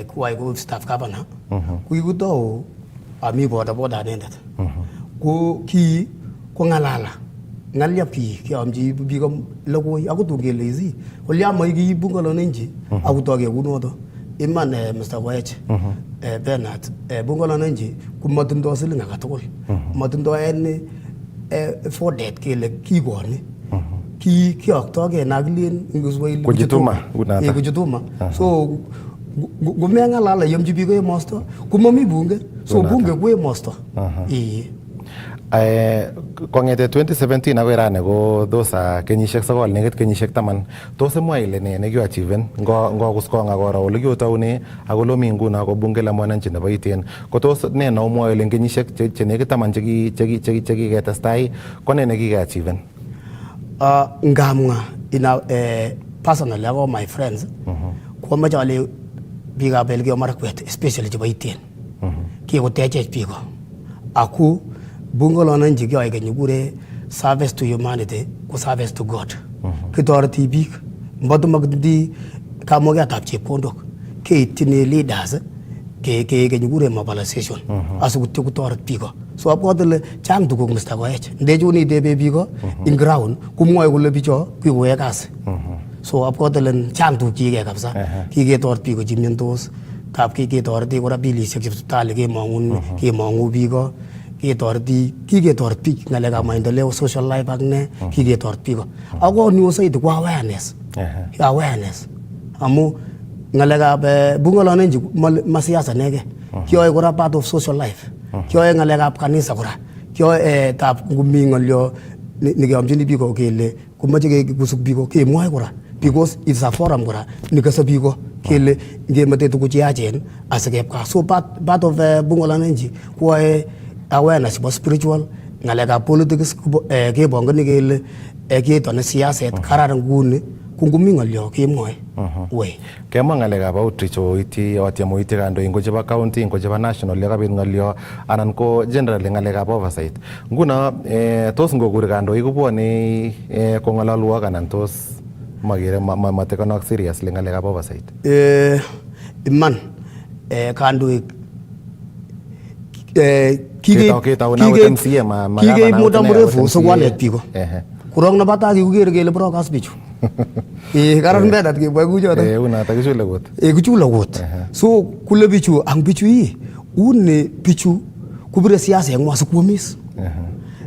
kuwai ko staff governor kuikuto ami boda nendet ko ki ko ngalala ngalya pi ki amji bi ko logoy ako tungelezi kolya mai ki bungalo nenji akutoke kunoto iman Mr. Waech Bernard bungalo nenji kumatindo silinga katugul matindo en for that kele kigoni ki aktoke naglin nguswahili kujituma so gumengalala yamji bi ko emosto kumami bunge so bunge ko emosto kongete 2017 agoi rani ko those kenyisiek 9 nekit kenyisiek 10 tos imwa ile ne nekioachiven ngo kuskong akora ole kiotaune ako lo mi nguno ko bunge la mwananchi nebo Iten ko tos ne no mwa ile kenyisiek che nekit 10 chekiketestai ko ne nekikeachiven ngamwa ina personally ako my friends ko machale biga belgio marakwet especially chebo Iten kikotechech biko aku bungalo nanji kyoy kenyukure service to humanity ko service to God kitoreti biik mbatumagdi kamogetab chepkondok keitini leaders ke kenyukure mobilization asukutyo kutoret biko so abwatele chang tuguk Mr. Waech ndechuni tebe biko in ground kumwoe kole bicho kikoe kasi so abwatele chang tuguk chike kabisa kiketoret biko chimiondos kap kiketoreti kora bilisiek chebo sipitali kemongu biko kiketoret biik ngalekab maendeleo social life ak ne kiketoret biko ako ni saidi kwa awareness amu ngalekab bungalo nenji masiasa nege kyoe kora part of social life kyoe ngalekab kanisa kora kyoe tab ngumi ngalyo nikiamchini biko kele kumache kusuk biko kemwoe kora because it's a forum kora nikasa biko kele ngemete tuku cheyachen asikepka so part of bungalo nenji kwoe awareness about spiritual ngalekab politics kebongoni kele ketone siaset kararan nguni kungumi ngalyo kemwoe we kemwa ngalekab outreach oiti otiamoiti kandoik ngo chebo county ngo chebo national yakabit ngalyo anan ko generally ngalekab oversight nguno tos ngokuri kandoik kobwone kongalalwok anan tos magere matekonok seriously ngalekab oversight iman kandoik kikeib muda mrefu sokwalet biko kurong nabata kikukere kele brokas bichu karan medat kebwa kuchoto unata kichule kot kichule kot so kule bichu ang bichu une bichu kubire siasa engwa sikwomis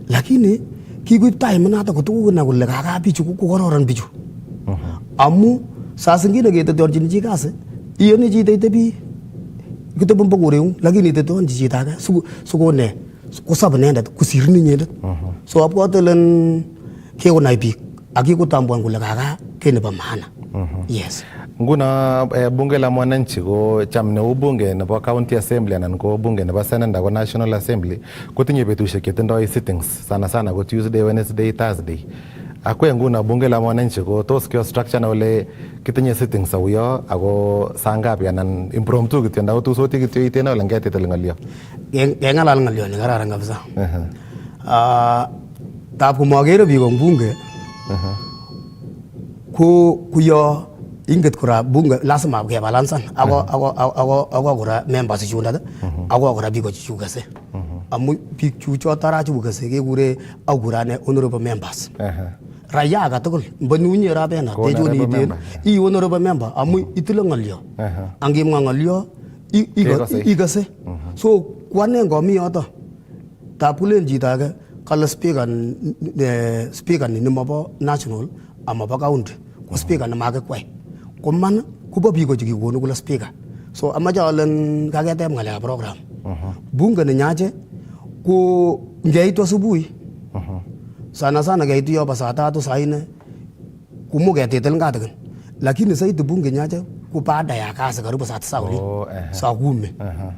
lakini kikuib time nata kotuguna kole kaka bichu kokororon bichu amu saa zingine keteteonchini chi kasi iyoni chito itebi kitebun bokoreung lakini iteteonchi chito ake sikone kusab inendet kusirin inyendet so abwatelen kekonai biik akikotambuan kole kaka kei nebo maana yes nguno bunge la mwananchi ko cham neu bunge nebo county assembly anan ko bunge nebo senate ko national assembly kotinye betusiek chetindoi sittings sana ko Tuesday, Wednesday, Thursday akwe nguno bunge la mwananchi ko tos kyo structure na ole kitinye sittings sauyo ako sangapi anan impromptu kityo ndau tusoti kityo itena ole ngetetel ngalyo ngalal ngalyo ni kararan kabisa tab kumagere biik ong bunge kuyo inget kura bunge lazima kebalansan ako kura members chundat ako kura biik chukase amu biik chucho tara chukase kekure akura honorable members raya akatugul mbonunye rabena tejuni iten I honorable member amu itile ngalyo angimwa ngalyo ikase so kwane ngomi yoto tapulen chito ake kale speaker ni mobo national amabo county ko speaker ne makekwai koman kubo biko chikikonu kula speaker so amache alen kaketep ngalekab program bunge ne nyache ko ngeitu asubuhi sana keitu yobo saa 3 saa 4 kumuketetel ngatikin lakini saiti bunge nyache ko baada ya kazi karibu saa 9 uli saa 10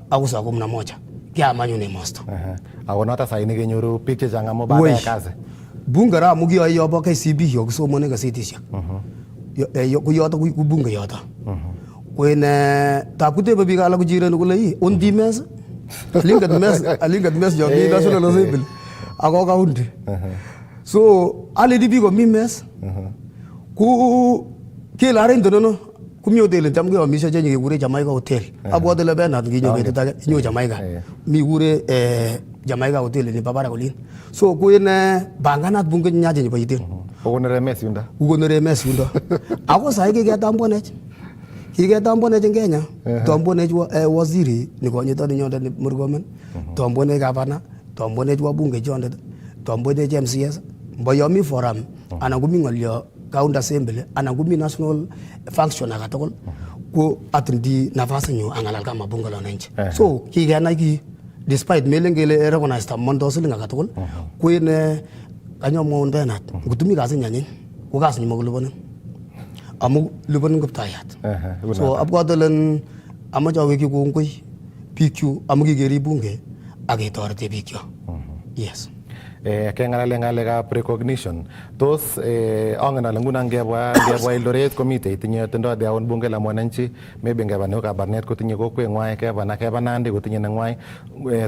au saa 11 kiamanyu ne mosto ako nota saa ini kenyoru biik chechang amu baada ya kazi bunge ra mugi yobo KCB yo kisomone kasitisiek ko yoto ku bunge yoto kwene takutebe biik alak kujiren kule undi mes alingat mes yo ni national assembly ako county so ale di bigo mi mes ku kelare ndono Kumi hotel cham ke amisha che kekure Jamaica hotel. Abwate le benat nginyo betut age inyo Jamaica. Mi kure Jamaica hotel ni babara kolin. So ko ene banganat bunge nyaje ni bayitin. Ugonere mes yunda. Ugonere mes yunda. Ako sai ke tambonech. Kike tambonech in Kenya. Tambonech waziri ni konyito ni nyonde ni Murkomen. Tambonech gavana, tambonech wabunge jonde. Tambonech MCS. Mboyomi forum anan komi ngolyo county assembly anan komi national function akatugul ko atindi nafasi nyu angalal kama bunge la wananchi. So kikenai ki despite melen kele recognized amondo siling akatugul ko ene kanyo mwon benat ngutumi kasi nyanyin ko kasi nyu maglubonin amu lubonin kiptayat. So abwatelen amache aweki kongoi biikchu amu kikeri bunge aketorete biikcho. Yes. Kengalale ngalekab recognition tos angen ale nguno ngebwa Eldoret komite itinye tindo diaon bunge la mwananchi maybe ngeba neo Kabarnet kotinye kokweng'wai keba Nandi kotinye neng'wai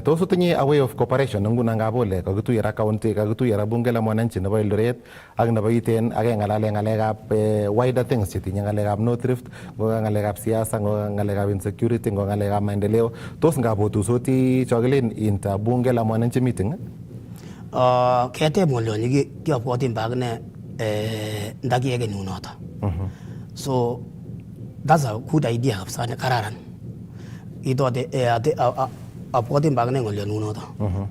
tos utinye a way of cooperation nguno ngabole kakituye ra county kakituye ra bunge la mwananchi nebo Eldoret ak nebo Iten ak kengalale ngalekab wider things chetinye ngalekab North Rift ngo ngalekab siasa ngo ngalekab insecurity ngo ngalekab maendeleo tos ngabotusoti chokilen inter bunge la mwananchi meeting Keteb ngolyo ni kiabwotin bakne ndakiege nunoto. So that's a good idea kabisa ne kararan. Itote abwotin bakne ngolyo nunoto.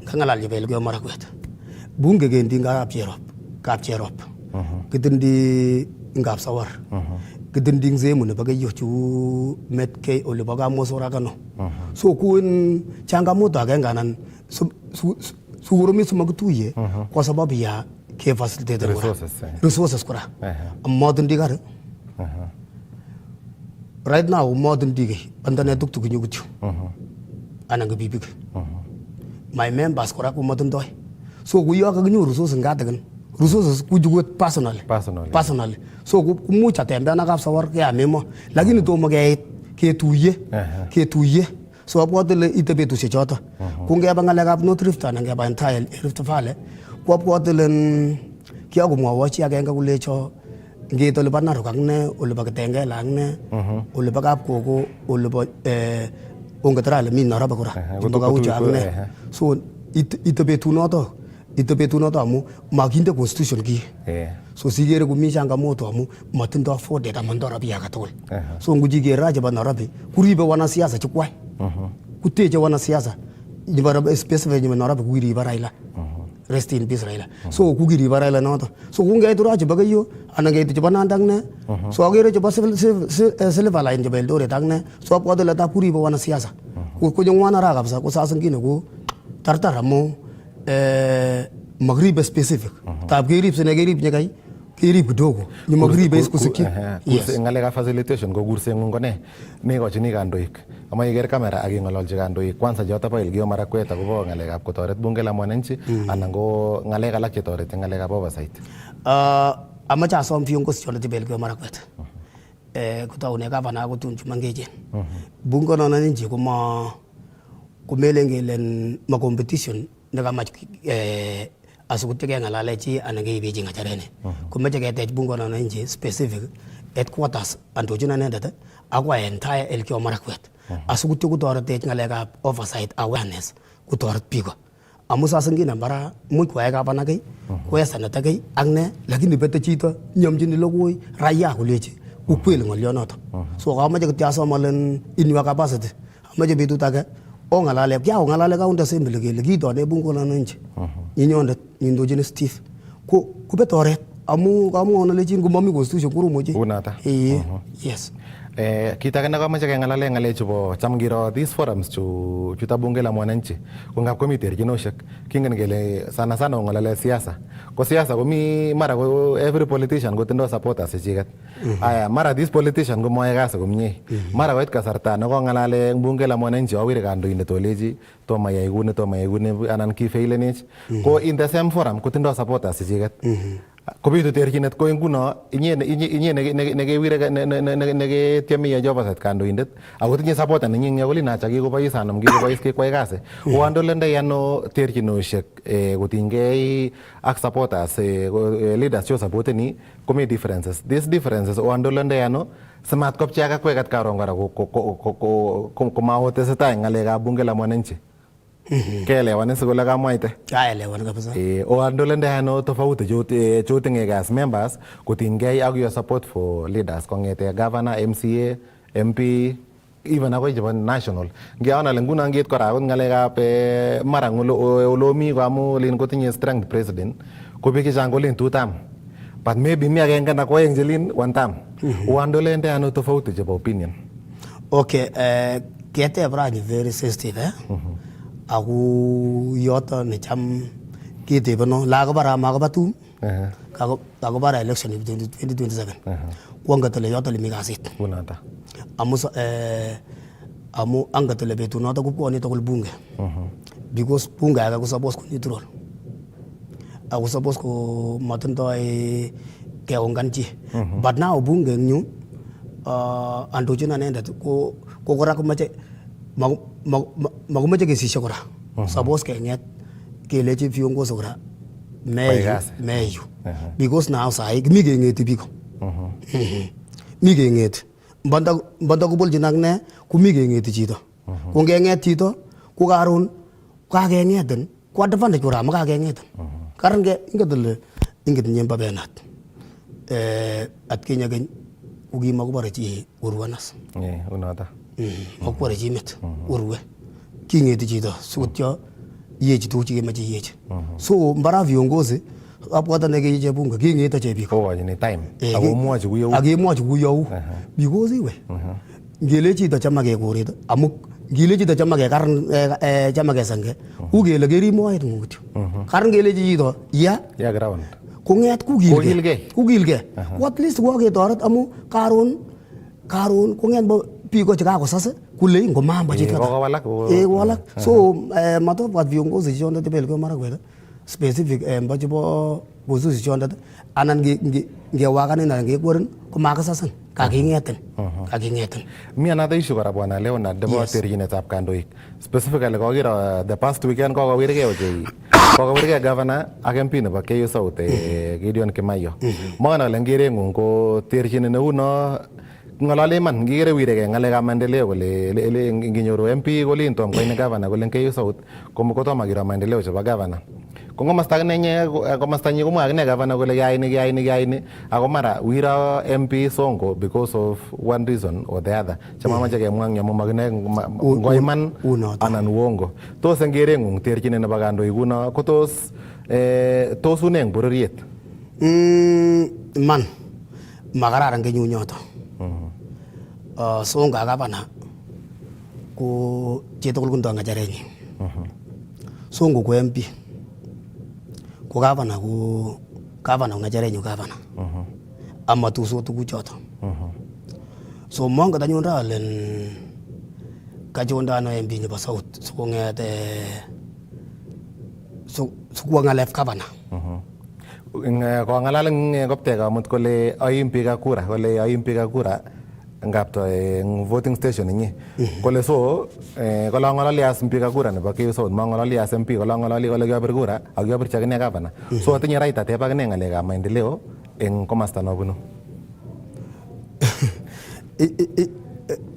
Kangalal jebel kyo Marakwet. Bunge gendi kapcherop. Kitindi ngap sawar. Kitindi ngzemu ne bagayo chu metke ole baga mosora kano. So kun changamoto agenganan Sugurumi sumagutuye kwa sababu ya ke facilitator resources kura modern digar right now modern digi andane tuk tuk nyugutu ananga bibig my members kura ku modern doy so ku yo ka nyu resources ngatagan resources ku jugot personally so ku mucha tembe na kapsa war ya memo lakini to mo ke tuye so abwatele itebetu se chota kungeba ngalekab North Rift anan ngeba entire Rift Valley ko abwatelen kiagumwa chi agenge kulecho ngito le banar kakne ole bakatenge langne ole bakap koko ole bo ongatrale min naraba kura baka ucha agne so itebetu noto amu makinde constitution ki so sigere kumi changamoto amu matindo afforded amandora biya katol so ngujigera je banarabi kuribe wana siasa chikwai kuteje wana siasa nyibara specific nyimanarabi kugiri baraila rest in peace raila so kugiri baraila noto so kungai turaje bagayo anangai tije banandangne so agere je silva line je Eldoret tangne so apodela ta kuribe wana siasa ko jongwana ra kabisa ko sasangine ko tartaramo magribe specific tab gerib sene gerib nyakai kirib kidogo ni magribe isko sikki ngaleka facilitation ko kurse ngone ne ko chini kandoik ama iger kamera ak ngololji kandoik kwanza jota pa Elgeyo Marakwet akobo ngalekab kotoret bunge la mwananchi anan ko ngalek alak chetoreti ngalekab oversight amacha asom viongozi chole Elgeyo Marakwet kutaune gavana kutunchu mangejen bunge la mwananchi kumelengelen ma competition ndakamach asukutike ngalale chi anange ibeji ngacharene kumeche ketech bunge la mwananchi specific headquarters andojuna nendete akwa entire Elgeyo Marakwet asukutike kutoretech ngalekab oversight awareness kutoret biko amu sasa ngine bara muy kwae gavana kai kwae senator kai akne lakini bete chito nyomchini logoi raia kulechi ukweli ngolyo noto so kamache kitiasomalen in your capacity amache betut age ongalale kyaongalale county assembly kele kitone bunge la mwananchi ninyondet nindochini Steve ko kubetoret amu kamwona lechin komami constitution kurumoche unata yes kita kana kamache kengalale ngale chubo cham ngiro these forums chuta bunge la mwananchi ko ngap komite terchinoshek kingen kele sana ngalale siasa ko siasa komi mara ko every politician kotindo supporters ichiket aya mara this politician ko moe kasi komie mara koit kasarta no ngalale bunge la mwananchi awire kandoindet oleji toma yai kuni anan ki failenech ko in the same forum kotindo supporters ichiket kobitu terchinet ko nguno inye nekewire neketieme ya oversight kandoindet ako tinye supporter nenyin yakolin acha kikobois anan kikobois kekwai kasi wandolende yano terchinoshek kotinygei ak supporters leaders cho supporteni komi differences these differences wandolende yano Simat kopchea kakwek at karon kora komaotesetai ng'alekab bunge la mwananchi. Keelewan sikole kamwaite. Kaelewan kabisa. Oandolende ano tofauti chotinge as members kotinygei ak your support for leaders kong'ete governor, MCA, MP, even akoi chebo national. Ngeon ale nguno ngiit kora akot ng'alekab mara olomi ko amu lin kotinye strength president ko biik chechang kolin 2 term. But maybe mi agenge na ko aeng jelin 1 term. Oandolende ano tofauti chebo opinion. Okay, keteb rani very sensitive aku yoto ne cham kitebeno la ko bara ma ko batum ko bara election 2027 kwangatele yoto limi kasit Unata. amu angatele betu noto ko koni to bunge because bunge aga ko suppose ko neutral aku suppose ko matindo keunganchi but now bunge nyu andojina nenda ko kora ko mache magumache kesisho kora suppose kenget kelechi viongozi kora meyu because now sai mi kengeti biko mi kengeti mbanda kubolchin ak ne kumi kengeti chito ko ngenget chito ko karon kakengeten ko advantage kora makakengeten karan ke inget nyemba benat atkinya keny ukimokubore chi urwanas unata makwore chi met urwe kingeti chito sikotyo yechi tuguk chekemoche yechi so mbara viongozi abwata nekeyeche bunge kingete chebik kokochini time akomwochi kuyou akemwochi kuyou because iwe ngele chito chamake koret amu ngile chito chamake karan chamake sange ukele kerib moet ng'utyo karan ngelechi chito ya ground kong'et kukilgei ko at least koketoret amu karon kong'et biko chekakosas kule ngomamba chito kowalak so matobwat viongozi chondet chebelekeo Marakwet specific mbo chebo kususi chondet anan ngewakanin anan ngekworin komakisasin kaking'etin mi another issue kora bwana Leonard nebo terchinetab kandoik specifically kokiro the past weekend kokowirgei governor ak MP nebo Keiyo South Gideon Kimaio mongen ale ngereng'ung ko terchinet neuno ng'olole iman ngikere wirekei ng'alekab maendeleo kole nginyoru MP kolin tom koine governor kole Keiyo South kotomo kiro maendeleo chebo governor ko komasta akinenye komastanyi komwa akine governor kole keyai ako mara wiro MP Sonko because of one reason or the other chamamache kemwa eng amu makine ngoiman anan uongo tos eng kereng'ung terchinet nebo kandoik kuno ko tos une eng bororiet man makararan kenyun yoto Sonko ak governor ko chitugul kotindo ng'echerenyin Sonko ko MP ko governor ng'echerenyu governor amatusot tuguchoto so monget anyun ra ale kachondano MP nebo South sikong'et sikwo ng'alek governor kong'alal eng koptek amut kole aim biik ak kura ngapto eng voting station inyi kole so kolong'ololi as biik ak kura nebo Keiyo South mang'ololi as MP kolong'ololi kole kiabir kura ak kiabirchi akine governor so atinye right ateb akine ng'alekab maendeleo eng komasta nobunu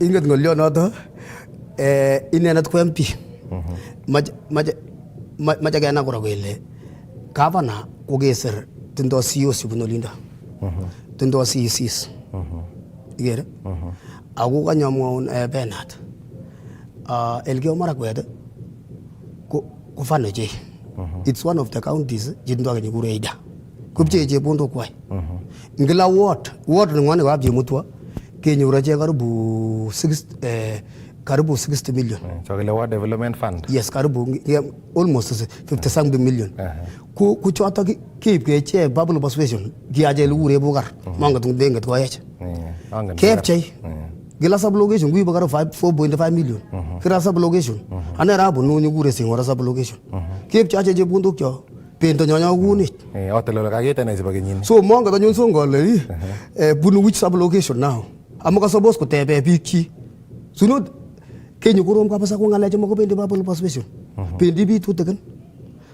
inget ng'olionoto inendet ko MP mache kenai kora kele governor kokesir tindo CEOs chebunu olindo tindo CECs igere ako kanyamwaun Bernard Elgeyo Marakwet ko fano che it's one of the counties jindo kenyikure Ida kupche chepondok kwai ngila ward ngwane kwa mutwa kenyoru che karibu 60 million chokele ward development fund yes karibu almost 50 million ku choto keip keche bubble persuasion kiaje lure bukar manga tung denget ko yech kepchei gila sub location kuiba karo 4.5 million kira sub location anera bunu ni kure singora sub location kepche ache chepundok cho pento nyonya kunit otelo kagete na siba kenyin so manga tanyon songo le bunu which sub location now amuka suppose kutebe biki sunod kenyu korom kabisa ko ngaleche mako bendi bubble persuasion bendi bitu tegen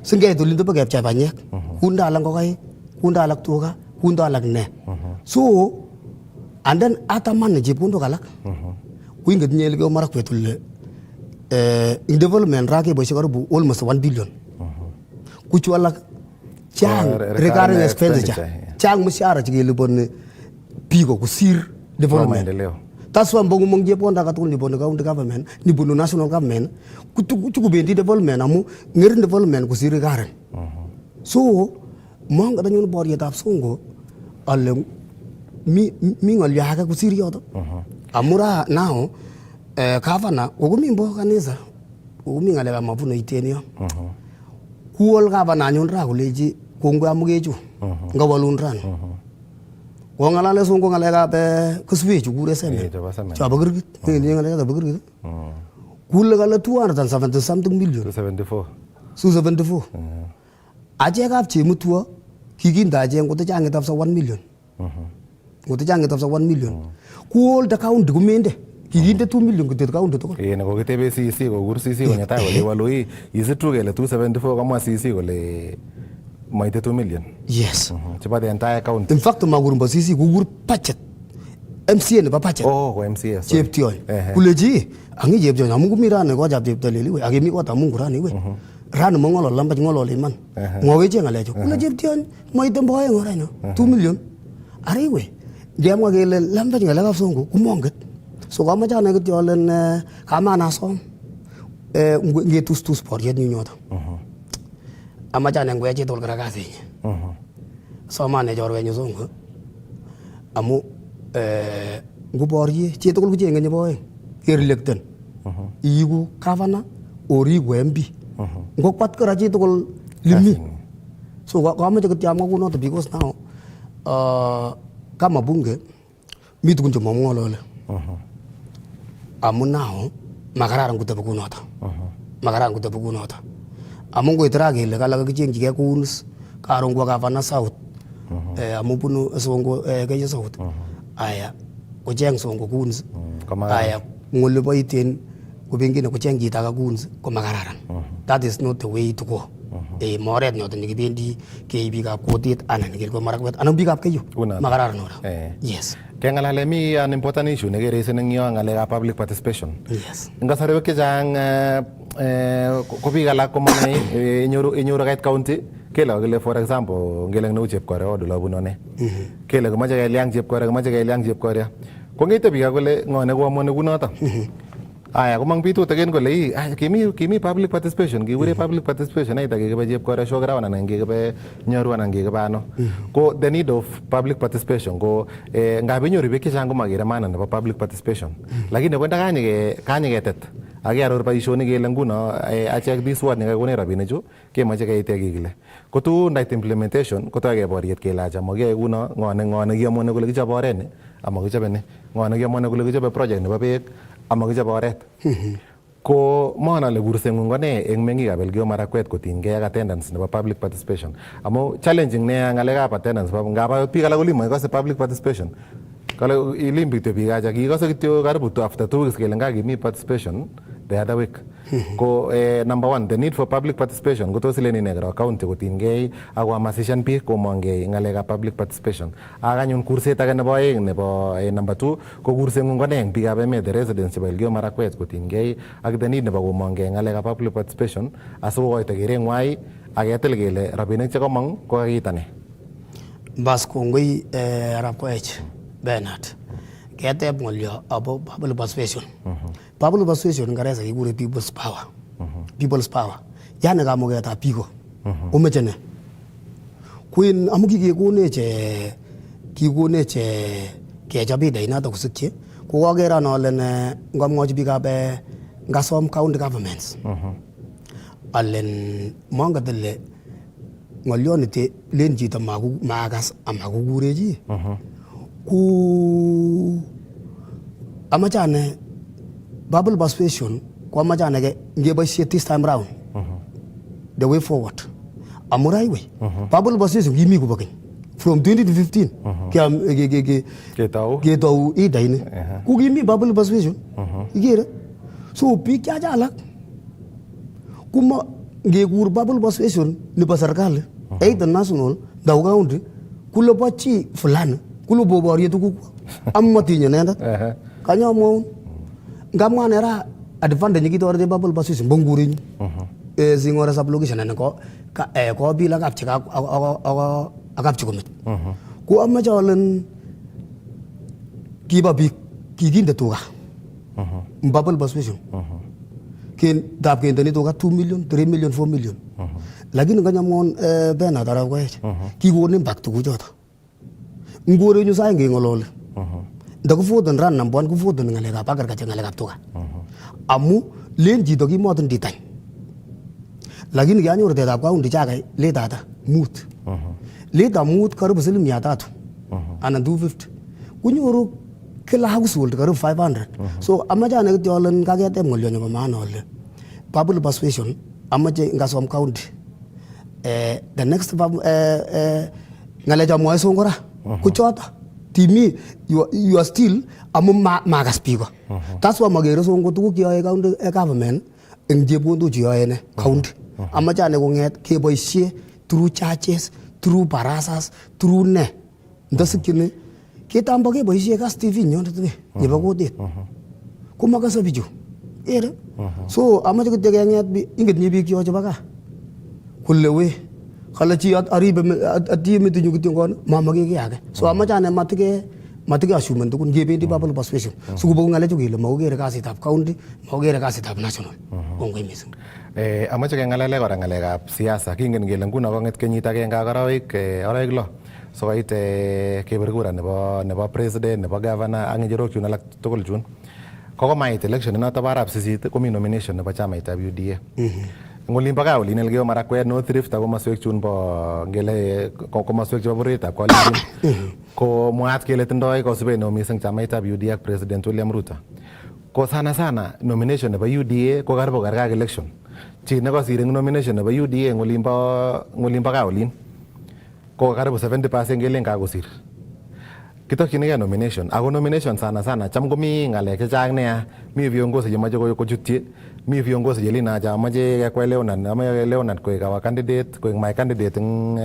singe tulindo pa kepche banyek kunda lang kokai kunda alak tuga kunda alak ne so and then ataman chepkondok alak kuinget nyel ke marakwet ule in development rake boishe karibu almost 1 billion kuchu alak chang recurring expenditure chang mshahara chikeliponi biko kusir development. That's why mbongo mong jeponda katul ni bono county government ni bono national government kubendi development amu ngerin development kusir recurring. So mong kata nyun boriet ab songo ale mi ngol yaga kusir yoto amura now governor ogumi mbo kanisa ogumi ngale ka mavuno itenio kuol governor nyun ra kuleji kongwe amugeju ngawalun ran wongalale songo ngale ka be kusweju kure seme chaba girgit ni ngale ka bagirgit kul gala 270 something million 274 aje kap chemutwo kikinda aje ngote change tafsa 1 million ngote change tafsa 1 million kuol the county kumende kikinde 2 million kutet county tokol ne ko kitebe CC ko gur CC ko nyata kole waloi isitu kele 274 kama CC kole maite 2 million. Yes. Chapa the entire county. In fact magur mbo CC kugur budget MCA ne ba budget. Oh, ko MCA. Cheption. Kuleji angi cheption amu kumirane ko chap cheptoleli we agemi ko ta mungu rani we. Ran mo ngolo lamba ngolo liman. Ngowe che ngalecho. Kule cheption maite mboye ngorano 2 million. Ari we. Diamwa kele lamba ngala ka songo kumonget. So kama jana kityolen kama nasom ngetus boriet nyunyota amachane ngwe chitol kara kasi somane chorwenyu songo amu nguborie chitol kuchenge nyeboe kerelekten iigu governor or iigu MP ngokwat kora chitol limi so kamache kityamwa kunoto because now kama bunge mi tukun chemamwolole amu now makararan kutebi kunoto makararan kutebi kunoto amu ngoitira kele kala kichengchige kuns karon kwa governor south amu bunu songo keje south aya kucheng songo kuns aya ngole boiten kubengine kucheng chito ka kuns ko makararan that is not the way to go moret nyoto nikibendi keibikab kutit anan kelko marakwet anan bikab keyo makararan ora. Yes. Kengalale mi an important issue nekereisen eng yo ngalekab public participation. Yes. Ngasarwek chechang ko biik alak komanai inyoru kait county kele for example ngele neu chepkore odo labunone kele komache keliang chepkore kongete biik kole ngone koamone kunoto aya komang bitu tegen kole kimi public participation kikure public participation aita kekebe chepkore showground anan kekebe nyoru anan kekebe ano ko the need of public participation ko ngabe nyoru biik chechang komakere maana nebo public participation lakini kwenda kanye ketet akearor boisionik kele nguno achek this word nekakonech rabinik chu kemoche keite kikile kotu ndait implementation kotoke boriet kele acha mokiyoe kuno ngone kiamone kole kichobe oret ni amakichobe ni ngone kiamone kole kichobe project nebo beek amakichobe oret ko maana le kursengung kone eng mengikab Elgeyo Marakwet kotinygei ak attendance nebo public participation amu challenging ne ngalekab attendance ngaba biik alak kolimo ikose public participation kale ilimbite biik acha kikose kityo karibu after 2 weeks kele ngakimi participation the other week ko number 1 the need for public participation ko tos ileni ne karo county kotinygei ak kohamasishan biik komongei ngalekab public participation ak anyun kurset age nebo aeng nebo number 2 ko kursengung kone eng biikab emet the residents chebo Elgeyo Marakwet kotinygei ak the need nebo komongei ngalekab public participation asikokoito kerengwai ak ketil kele rabinik chekomong ko kakitane bas kongoi arap koech Bernard keteb ngolyo abo public participation. Public participation ngareza kikure people's power. People's power. Yani kamuketab biko. Umeche ne? Kuin amu kikonech kechop inato kusikchi ko kakero ale ngamwochi biikab ngasom county governments. Alen monget ile ngolyonite len chito makas amakukurechi. Ku amachane public participation ko amachane ke ngeboisie this time round the way forward amurai we public participation kimi ko bakeng from 2015 ke tau idaine ku kimi public participation igere so biik alak kuma ngekur public participation nebo serikali either national the county kulo bachi fulani kulo boboriet tukuk amatinye nendet kanyamwaun ngamwa nera advantage kitorete bubble basis mbongurin singore sub location ne ko bila kap chika akap chikomit ko amache olen kiba bik kikinde tuga bubble basis ken dab ken tani tuga 2 million 3 million 4 million lakini kanyamwon bena tara ko kikonin back tugu joto ngore nyu sai ngolole ndakufoten ran nambon kufoten ngalekap agriculture ngalekap tuga amu len chito kimotin ditany lakini kianyoru tetab kaunti chakai letata mut leta mut karibu siling 300 anan 250 kunyoru kila household karibu 500 so amache ane kityo olen kaketep ngolyo nebo maana ole public persuasion amache ngasom county the next ngalecha mwae songora kuchota timi you are still amu magas piko that's why magere songo tuguk cheyoe county government eng chepkondok cheyoe ne county amache ane konget keboisie through churches through barasas through ne ndasikini ketambo keboisie Kass TV nyondet nebo kutit komakase bichu ere so amache kityo kenget ingetinye biik cho chebo gaa kole we kale chi aribe atie metinyu kityo ngon mamake kiy age so amache ane matike assume tukun kebendi public persuasion sikubo ngalechu kele makokere kasitab county makokere kasitab national kongoi mising amache kengalale kora ngalekab siasa kingen kele nguno konget kenyit agenge ak arawek lo so koit kebir kura nebo president nebo governor ak ngecherok chun alak tugul chun kokomait election inoto bo arap sisit komi nomination nebo chamaitab UDA ngolin pa olin Elgeyo Marakwet North Rift ak komaswek chun bo ngele komaswek chebo bororietab Kalenjin ko mwaat kele tindoi kosubet neo mising chamaitab UDA ak President William Ruto ko sana nomination nebo UDA ko karibu karkak election chi nekosir eng nomination nebo UDA ngolin pa olin ko karibu 70% kelen kakosir kitokchinigei nomination ako nomination sana cham komi ngalek chechang nea mi viongozi chemache kochutyi mi viongozi chelina chamache kekwai Leonard koek our candidate koek my candidate eng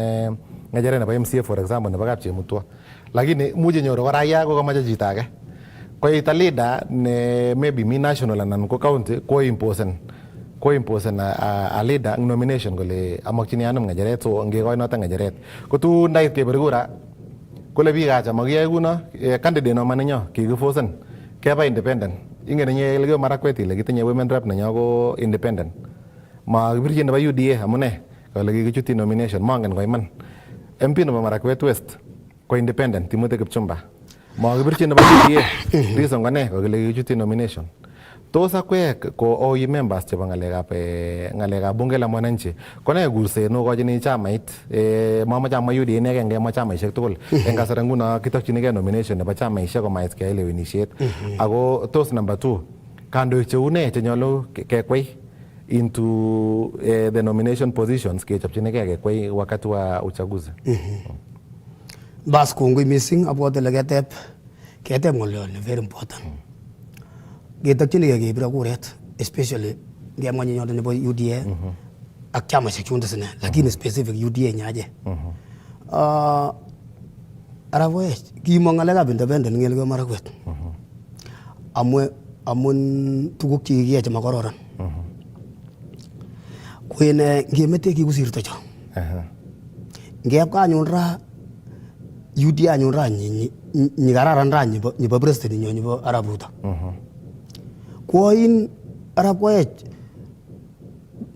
ngecheret nebo MCA for example nebo kapchemutwo lakini muche nyoru ko raia ko kamache chito age koita leader ne maybe mi national anan ko county ko imposen a leader eng nomination kole amakchini anum ngecheret so ngekoi noto ngecheret kotu ndait kebir kura kole biik acha makiyae kuno candidate no manenyo kikifosen keba independent ingen nye Elgeyo Marakwet ile kitinye women rep nenyo ko independent makibirchi nebo UDA amune kole kikichuti nomination mangen ko iman MP nebo Marakwet West ko independent Timothy Kipchumba makibirchi nebo UDA reason ko ne kole kikichuti nomination tos akwek ko OI members chebo ngalekab bunge la mwananchi kone kurset no kochini chamait mamache amwa UDA inegei ngemwa chamaisiek tugul eng kasarta nguno kitokchinigei nomination nebo chamaisiek komait keyai lewenisiet ako tos number 2 kandoik cheu ne chenyolu kekwei into the nomination positions kechopchinigei kekwei wakati wa uchaguzi bas kongoi mising abwote le ketep ngolyon very important ketokchinigei kebire kuret especially ngemwa nyonto nebo UDA ak chamaisiek chundes ine lakini specific UDA nyaje araboech kimong ngalekab independent eng Elgeyo Marakwet amun tuguk chekikiyai chemakororon kwene ngemete kikusirto cho ngep kanyun ra UDA anyun ra nyi kararan ra nyebo president nyo nyebo Arap Ruto koin Arap Koech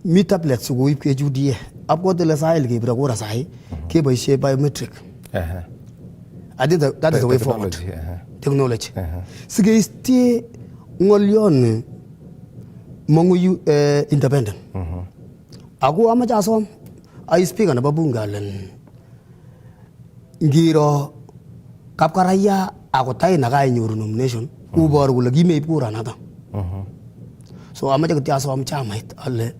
mi tablets koib ke UDA apkotele sahil kebire kura sahi keboisie biometric I think that is the way forward technology sigeistie ngolyon mongu independent ako amache asom ai speaker nebo bunge alen ngiro kapkaraya ako tai nakainyoru nomination kuboru kole kimeib kura nato so amache kityo asom chamait ale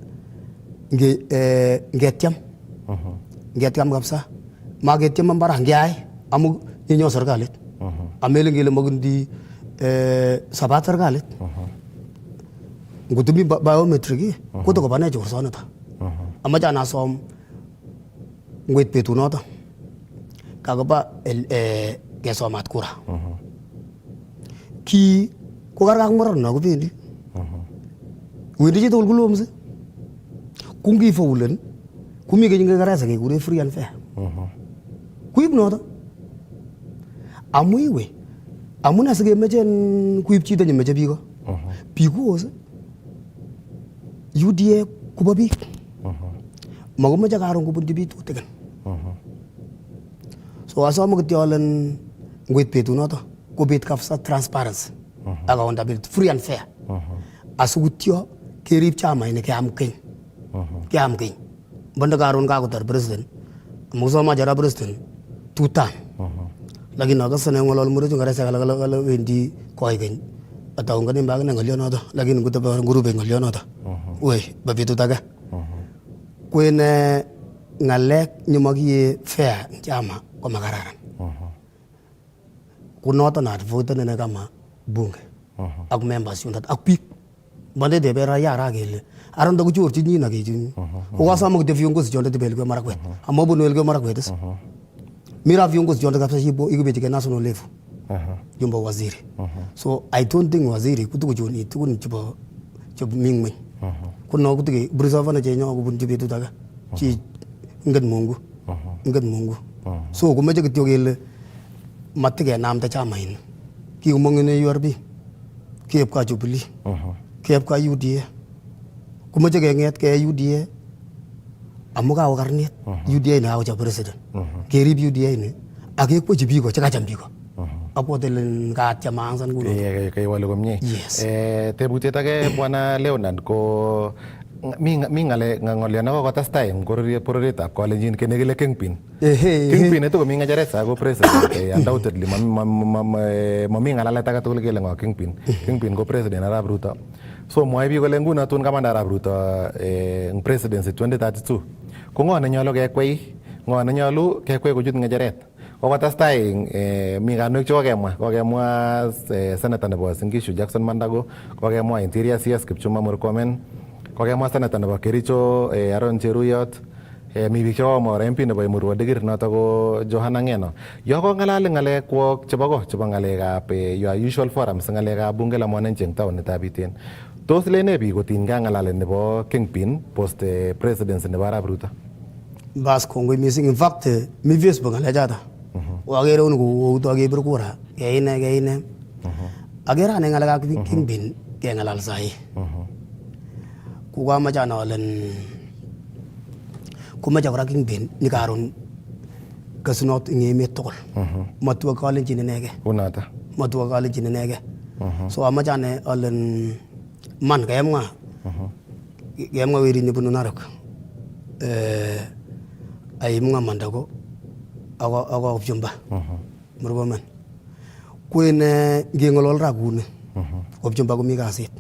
ngetyem kabisa maketyem mbara ngeyai amu nyenyo serikalit amele ngele makundi sabat serikalit ngutumi biometric kotokobane chorsonito amache anasom ngwet betunoto kakoba kesomat kura ki ko karkak mororno kobendi wendi chitugul kulomse ko ngifaulen komi kenyi Kingereza kekure free and fair kuib noto amu iwe amune sikemechen kuib chito nemeche biko bikos UDA kobo biik makomeche karon kobunchi biik tutikin so asome kityo alen ngoit betunoto kobit kabisa transparency ak accountability free and fair asikutyo kerib chamainik keam keny banda karon kakotar president amusoma jara president 2 term lakini akasane ngolol murechu Kingereza kala wendi koi keny ataungani mbakine ngolyonoto lakini ngutaba ngurube ngolyonoto we babetut age kwene ngalek nyumakie fair chama ko makararan kunoto na vote ne kama bunge ak members yundat ak biik bande de bera yara gele aron da kuchorchi nyina kejin ko wasama kute viongozi jonde tibelwe marakwet amobu noelwe marakwet mira viongozi jonde kabisa hibo ikubetike national level jumbo waziri so I don't think waziri kutuku joni tukun chibo mingmen kuno kutuke brisava na jenyo kubun jibetu daga chi ngad mungu so kumeje kityo gele matike namta chamain ki umongene URB kiep ka Jubilee kiep ka UDA kumeje kenget ke UDA amuka wakarnet UDA na acha president kerib UDA ni akekwechi biko chakacham biko apotelen katyamansan kuno kay wale komye tebutiet age bwana Leonard ko mi ngale ngolyo na kokotestai eng bororietab Kalenjin kenekile Kingpin ito komi Kingereza ko president undoubtedly mami ngalalet age tugul kele ngo Kingpin ko president arap Ruto so mwae biik kole nguno tun kamanda arap Ruto eng presidency 2032 ko ngo nenyolu kekwei kochut ngecheret kokotestai mi kandoik kokemwa senator nebo Singishu Jackson Mandago kokemwa interior CS Kipchumba Murkomen kokemwa senator nebo Kericho Aaron Cheruyot mi biik chekomwa MP nebo Emurua Dikir noto ko Johana Ngeno yo kongalali ngalek kwok chebo ngalekab your usual forums ngalekab bunge la mwananchi eng taonitab Iten tos lene biik kotinygei ngalalet nebo Kingpin post presidency nebo arap Ruto bas kongoi missing in fact mi Facebook ngalechata wakere unu ko akebir kura keine akere ane ngalekab Kingpin kengalal sahi kukamachana olen kumacha kora Kingpin ni karon kasunot ing emet tugul matwa Kalenjin inege unata matwa Kalenjin inege so amachane olen man kemwa weri ni bunu Narok ay mga Mandago ako Kipchumba Murkomen kwene ngengolol ra kuni Kipchumba komi kasit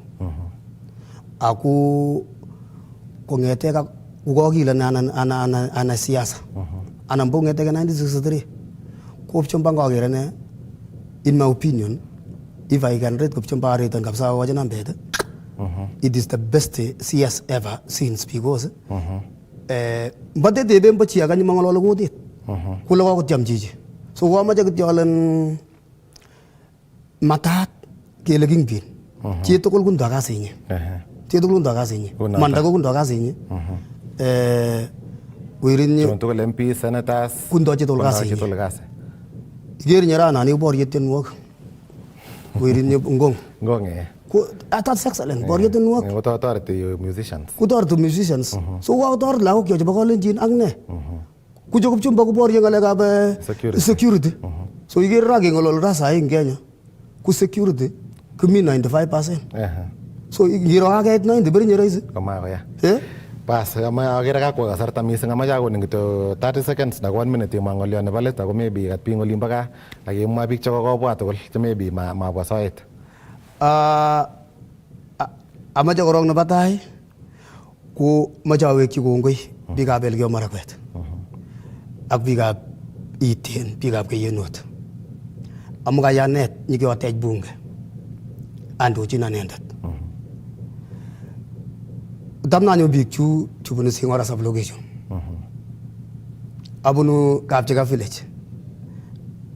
aku kongete ka kukokile ana siasa ana mbongete ka 1963 Kipchumba ngakere ne in my opinion if I can rate Kipchumba rate kabisa wajana mbete it is the best CS ever since because mbate debe mbachi agani mangololo kutit kula ko tiam jiji so wa ma jagat yolen matat kele Kingpin chi to kul kun daga sinye chi to kun daga sinye Mandago kun daga sinye wirinye to MP senators kun do chi to daga sinye ger nyara na ni bor yeten wok wirinye ngong that's excellent bor yeten wok ko to musicians so wa to la ko joba Kalenjin ak ne ku jogo Kipchumba ko bor ngalekab security so iger ra ngolol ra sa ing Kenya ku security kumi 95% so ngiro agait 90 beri nyeraise kama ko ya pas ama agera ka ko kasarta mising ama jago ning to 30 seconds na 1 minute mo ngolyo ne balet ako maybe kat pingol imbaga akimwa biik chekokobwa tugul che maybe mabwa soet amache korong nebo tai ko mache awekyi kongoi biikab Elgeyo Marakwet ak biikab Iten biikab Keyenot amu kayanet nyikotech bunge andochin anendet damnanyo biik chu bunu Sing'ora sub-location abunu Kapchega village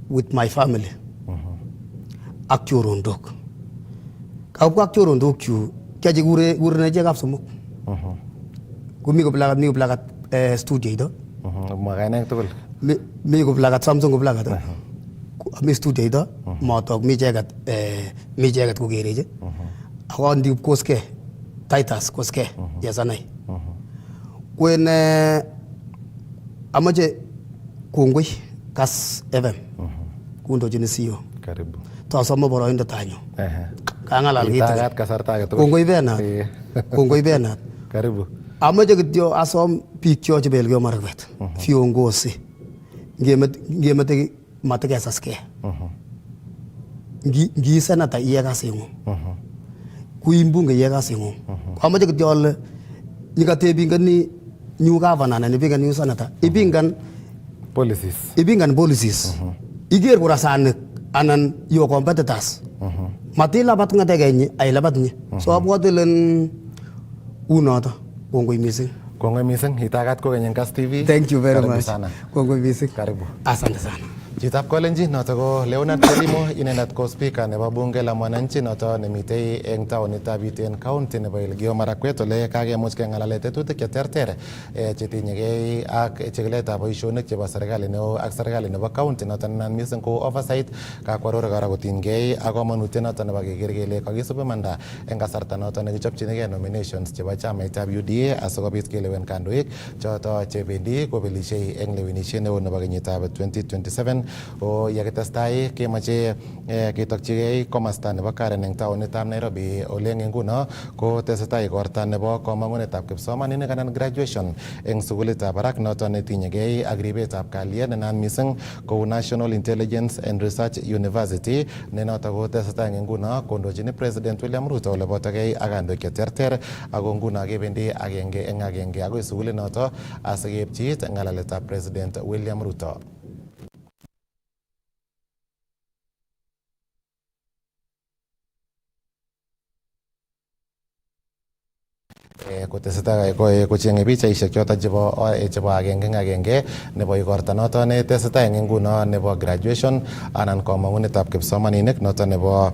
with my family ak Chorondok Kabwa ak chorondok chu kiache kure chekab somok. Kumi koplakat studio ito. Makainek tugul. Mi koplakat Samsung koplakat. Mi studio ito motok mi icheket kokereche. Ako ndi koske Titus koske yesanai. Kwen amache kongoi Kass FM. Kundochin CEO. Karibu. Tasome boroindo tanyo. Kangalal Itagat kasarta age tugul. Kongoi Bernard. Kongoi Bernard. Karibu. Amache kityo asom biik cho che Belgio Marakwet. Viongozi. Ngemete matekesaske. Ngi senata iye kasingu. Kui mbunge iye kasingu. Amache kityo ale nikatebingani new governor na nipingan new senator. Ipingan policies. Iger kurasanik anan your competitors. Matila batungate genyi ay labat nyi. So abwate len unoto. Kongoi missing. Kongoi missing. Itagat ko kanyang Kass TV. Thank you very much. Sana. Kongoi missing. Karibu. Asante sana. Chitab Kolenjin noto ko Leonard Chelimo inendet ko speaker nebo bunge la mwananchi noto nemitei eng taonitab Iten County nebo Elgeyo Marakwet ole kakemuch kengalale tetutik cheterter chetinyegei ak chikiletab boisionik chebo serikali neo ak serikali nebo county noto nan missing ko oversight kakwaror kora kotinygei ak komonutiet noto nebo keker kele kakisub imanda eng kasarta noto nekichopchinigei nominations chebo chamaitab UDA asikobit kelewen kandoik choto chebendi kobelishei eng lewenisiet neo nebo kenyitab 2027 o yakitestai kemoche ketokchigei komasta nebo Karen eng taonitab Nairobi ole eng nguno ko tesetai igorta nebo komangunetab kipsomaninik anan graduation eng sukulitab barak noto netinyegei ak ribetab kalyet nenaat missing kou National Intelligence and Research University ne noto ko tesetai eng nguno kondochini President William Ruto ole botokei ak kandoik cheterter ako nguno kebendi agenge eng agenge agoi sukulit noto asikepchi ngalaletab President William Ruto. Kotesetai kochenge pichaishek choto chebo agenge nebo igorta noto ne tesetai eng nguno nebo graduation anan komangunetab kipsomaninik noto nebo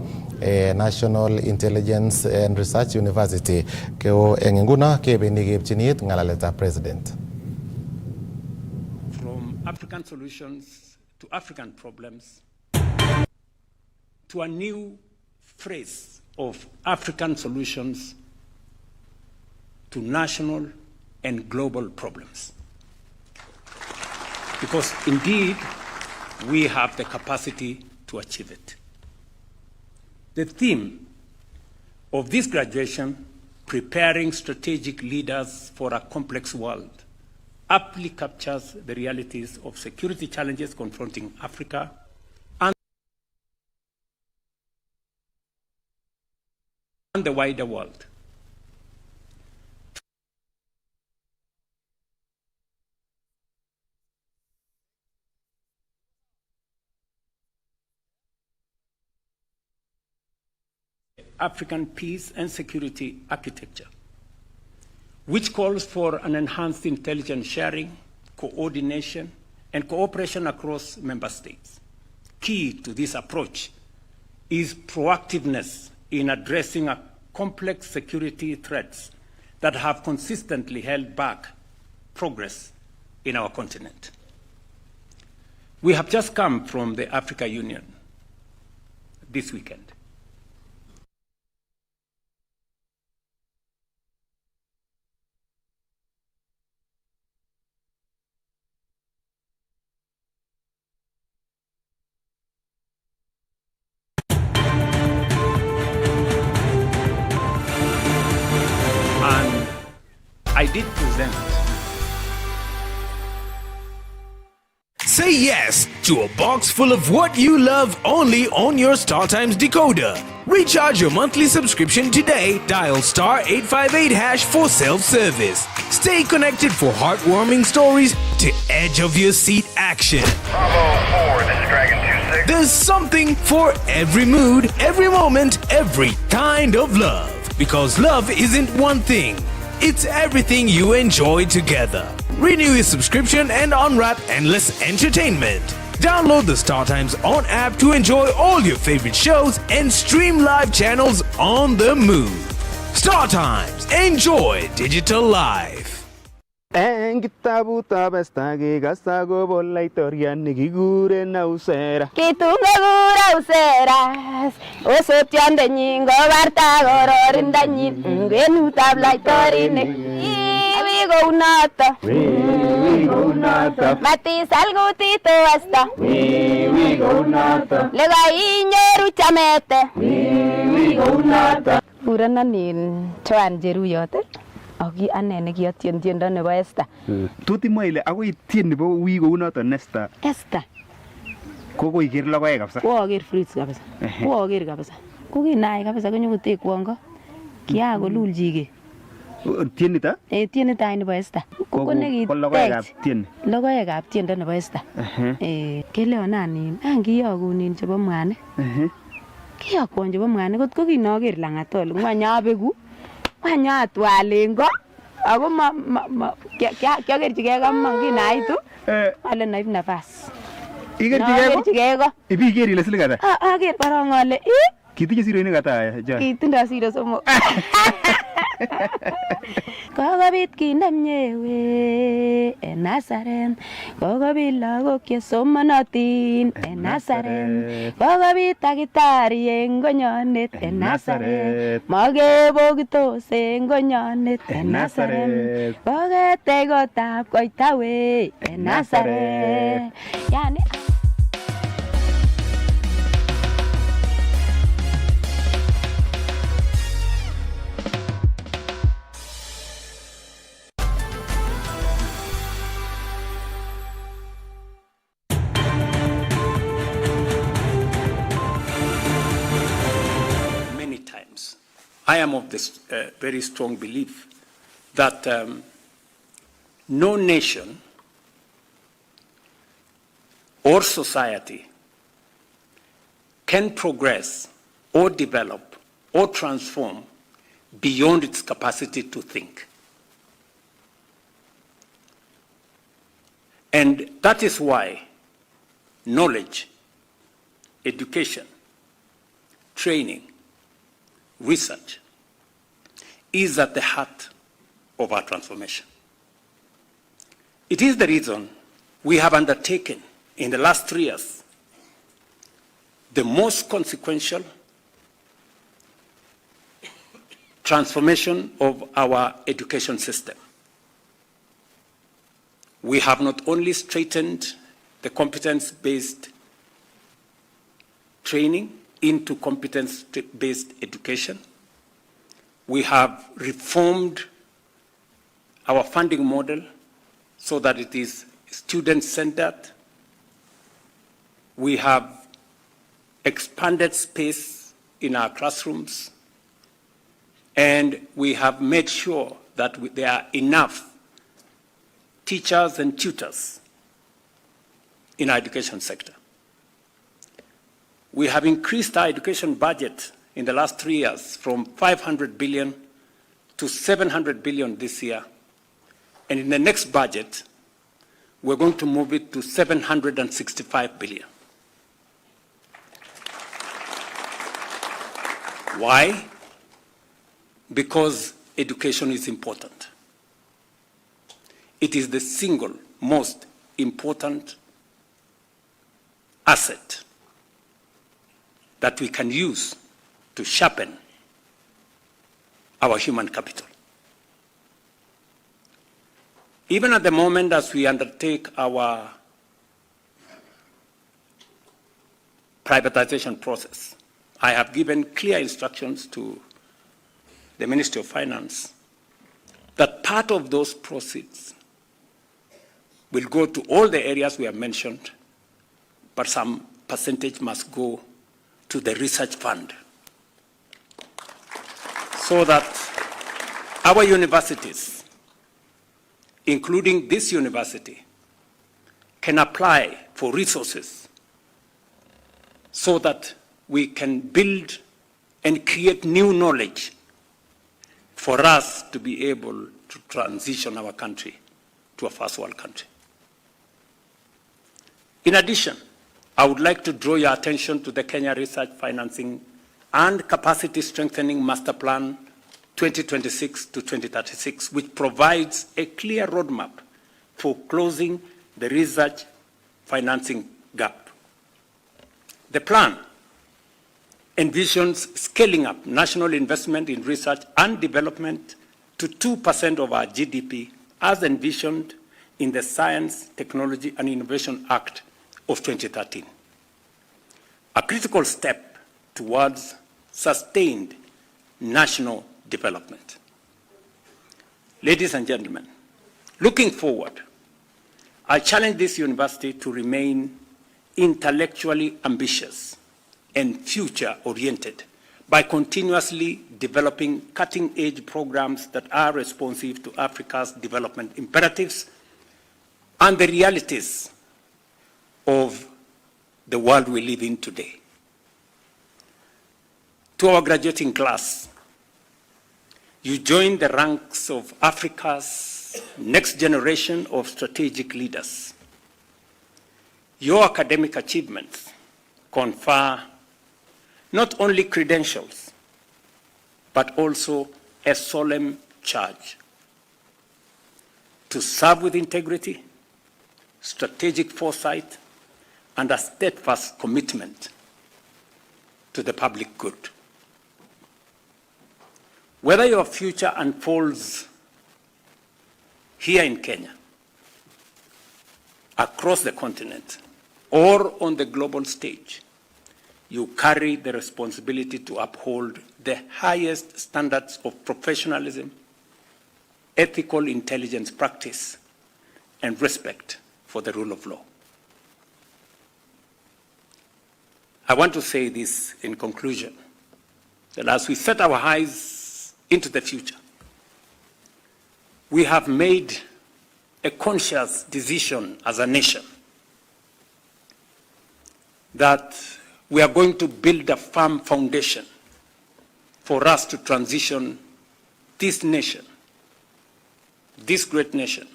National Intelligence and Research University keo eng nguno kebendi keipchinit ngalaletab president. From African solutions to African problems to a new phrase of African solutions to national and global problems. Because indeed, we have the capacity to achieve it. The theme of this graduation, preparing strategic leaders for a complex world, aptly captures the realities of security challenges confronting Africa and the wider world. African peace and security architecture, which calls for an enhanced intelligence sharing, coordination, and cooperation across member states. Key to this approach is proactiveness in addressing complex security threats that have consistently held back progress in our continent. We have just come from the Africa Union this weekend. I did present. Say yes to a box full of what you love only on your StarTimes decoder. Recharge your monthly subscription today. Dial *858# for self-service. Stay connected for heartwarming stories to edge of your seat action. Bravo 4, this is Dragon 26. There's something for every mood, every moment, every kind of love. Because love isn't one thing. It's everything you enjoy together. Renew your subscription and unwrap endless entertainment. Download the Star Times On app to enjoy all your favorite shows and stream live channels on the move. Star Times. Enjoy digital life. En kitabutab Esta kekasa akobo laitoriat nekikuren Ausera. Kitungekure Auseras, osotiondenyin kobarta kororindanyin kwenutab laitorinik. Wi kounoto, matisal kutit Esta, lekoinyoru chamete. Kurenon Joan Cheruyot aki ane nekiyotien tiendo nebo Esther. Tot imwa ile akoi tien nebo wi kounoton Esther. Esther Kokoiker logoek kabisa. Koaker fruits kabisa. Koaker kabisa. Kokinaai kabisa konyokotekwon ko. Kiakolulchike. Tienito? Tienito any nebo Esther. Ko logoekab tien. Logoekab tiendo nebo Esther. Keleonan kiyokunin chebo mwanik. Kiyokwon chebo mwanik kot ko kinoker lang'at ole ngwany abeku. Ngwany atwalen ko. Ako kiakerchigei kamong kinaitu. Ale naib nafas. Ikerchigei ko? Ibiker ile siling ata? Aker barong ale kitinye siroinik ata? Kitindoi siro somok. Kokobit kit nemie we en Nazareth. Kokobit lagok chesomanotin en Nazareth. Kokobit takitari en konyonet en Nazareth. Mokebokitos en konyonet en Nazareth. Koketech kotab koita we en Nazareth. Yani I am of this very strong belief that no nation or society can progress or develop or transform beyond its capacity to think. And that is why knowledge, education, training, research is at the heart of our transformation. It is the reason we have undertaken in the last 3 years the most consequential transformation of our education system. We have not only straightened the competence-based training into competence-based education, we have reformed our funding model so that it is student-centered. We have expanded space in our classrooms, and we have made sure that there are enough teachers and tutors in our education sector. We have increased our education budget in the last 3 years from 500 billion to 700 billion this year. And in the next budget, we're going to move it to 765 billion. Why? Because education is important. It is the single most important asset that we can use to sharpen our human capital. Even at the moment as we undertake our privatization process, I have given clear instructions to the Ministry of Finance that part of those proceeds will go to all the areas we have mentioned, but some percentage must go to the research fund so that our universities, including this university, can apply for resources so that we can build and create new knowledge for us to be able to transition our country to a first world country. In addition, I would like to draw your attention to the Kenya Research Financing and Capacity Strengthening Master Plan 2026 to 2036, which provides a clear roadmap for closing the research financing gap. The plan envisions scaling up national investment in research and development to 2% of our GDP as envisioned in the Science, Technology and Innovation Act of 2013, a critical step towards sustained national development. Ladies and gentlemen, looking forward, I challenge this university to remain intellectually ambitious and future-oriented by continuously developing cutting-edge programs that are responsive to Africa's development imperatives and the realities of the world we live in today. To our graduating class, you join the ranks of Africa's next generation of strategic leaders. Your academic achievements confer not only credentials, but also a solemn charge to serve with integrity, strategic foresight, and a steadfast commitment to the public good. Whether your future unfolds here in Kenya, across the continent, or on the global stage, you carry the responsibility to uphold the highest standards of professionalism, ethical intelligence practice, and respect for the rule of law. I want to say this in conclusion, that as we set our eyes into the future, we have made a conscious decision as a nation that we are going to build a firm foundation for us to transition this nation, this great nation,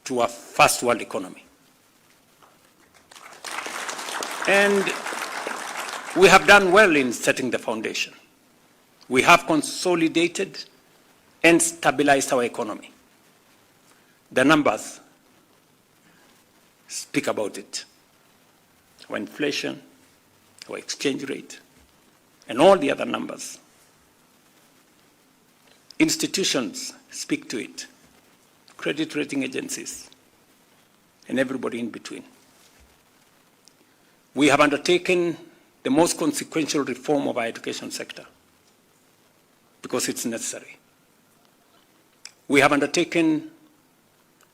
to a first world economy. And we have done well in setting the foundation. We have consolidated and stabilized our economy. The numbers speak about it. Our inflation, our exchange rate, and all the other numbers. Institutions speak to it, credit rating agencies, and everybody in between. We have undertaken the most consequential reform of our education sector because it's necessary. We have undertaken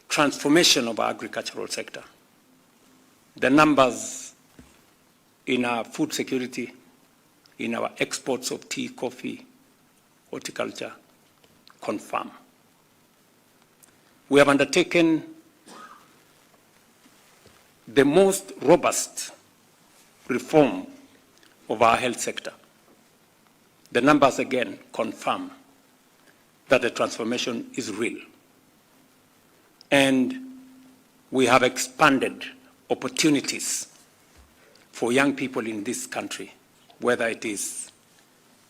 transformation of our agricultural sector. The numbers in our food security, in our exports of tea, coffee, horticulture, confirm. We have undertaken the most robust reform of our health sector. The numbers again confirm that the transformation is real. And we have expanded opportunities for young people in this country, whether it is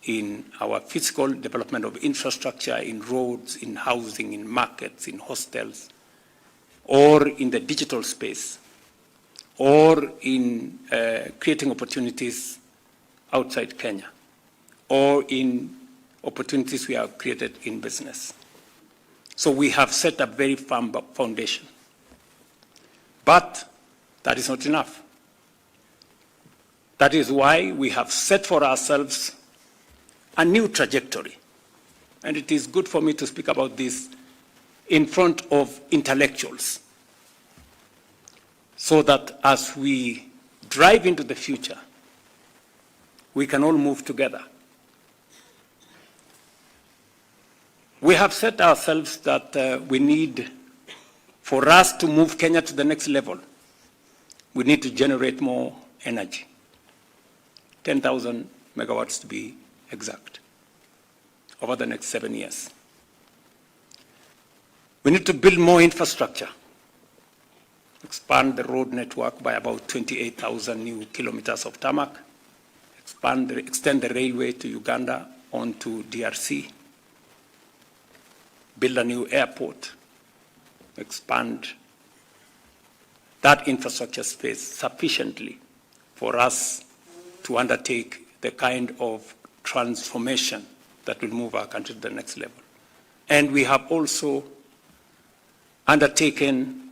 in our physical development of infrastructure, in roads, in housing, in markets, in hostels, or in the digital space, or in creating opportunities outside Kenya, or in opportunities we have created in business. So we have set a very firm foundation. But that is not enough. That is why we have set for ourselves a new trajectory. And it is good for me to speak about this in front of intellectuals, so that as we drive into the future, we can all move together. We have set ourselves that we need, for us to move Kenya to the next level, we need to generate more energy. 10,000 megawatts to be exact, over the next 7 years. We need to build more infrastructure, expand the road network by about 28,000 new kilometers of tarmac, extend the railway to Uganda onto DRC, build a new airport, expand that infrastructure space sufficiently for us to undertake the kind of transformation that will move our country to the next level. And we have also undertaken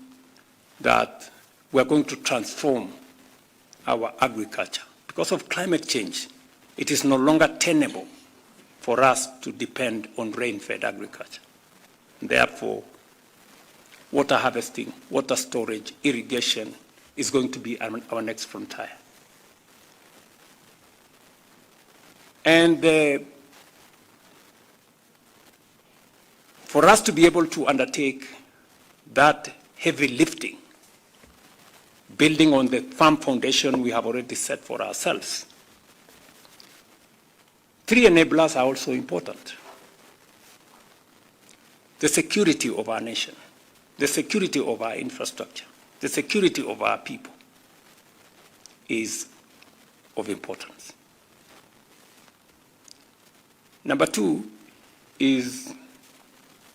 that we're going to transform our agriculture. Because of climate change, it is no longer tenable for us to depend on rain-fed agriculture. Therefore, water harvesting, water storage, irrigation is going to be our next frontier. And for us to be able to undertake that heavy lifting, building on the firm foundation we have already set for ourselves, 3 enablers are also important. The security of our nation, the security of our infrastructure, the security of our people is of importance. Number 2 is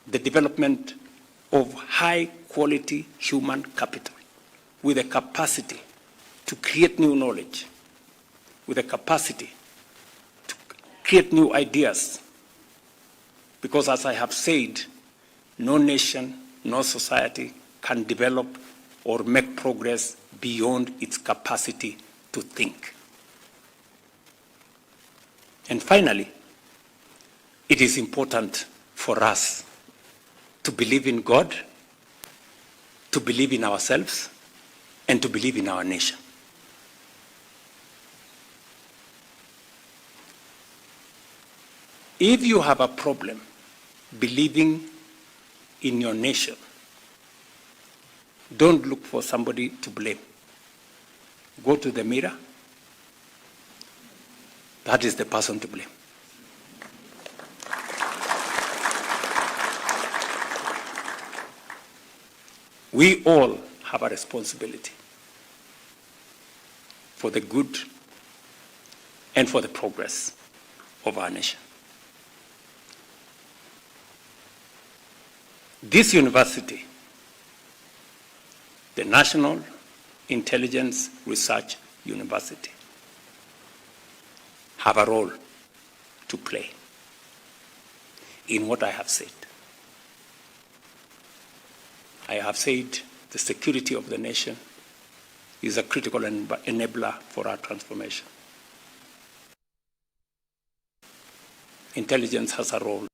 the development of high-quality human capital with a capacity to create new knowledge, with a capacity to create new ideas. Because as I have said, no nation, no society can develop or make progress beyond its capacity to think. And finally, it is important for us to believe in God, to believe in ourselves, and to believe in our nation. If you have a problem believing in your nation, don't look for somebody to blame. Go to the mirror. That is the person to blame. We all have a responsibility for the good and for the progress of our nation. This university, the National Intelligence Research University, have a role to play in what I have said. I have said the security of the nation is a critical enabler for our transformation. Intelligence has a role.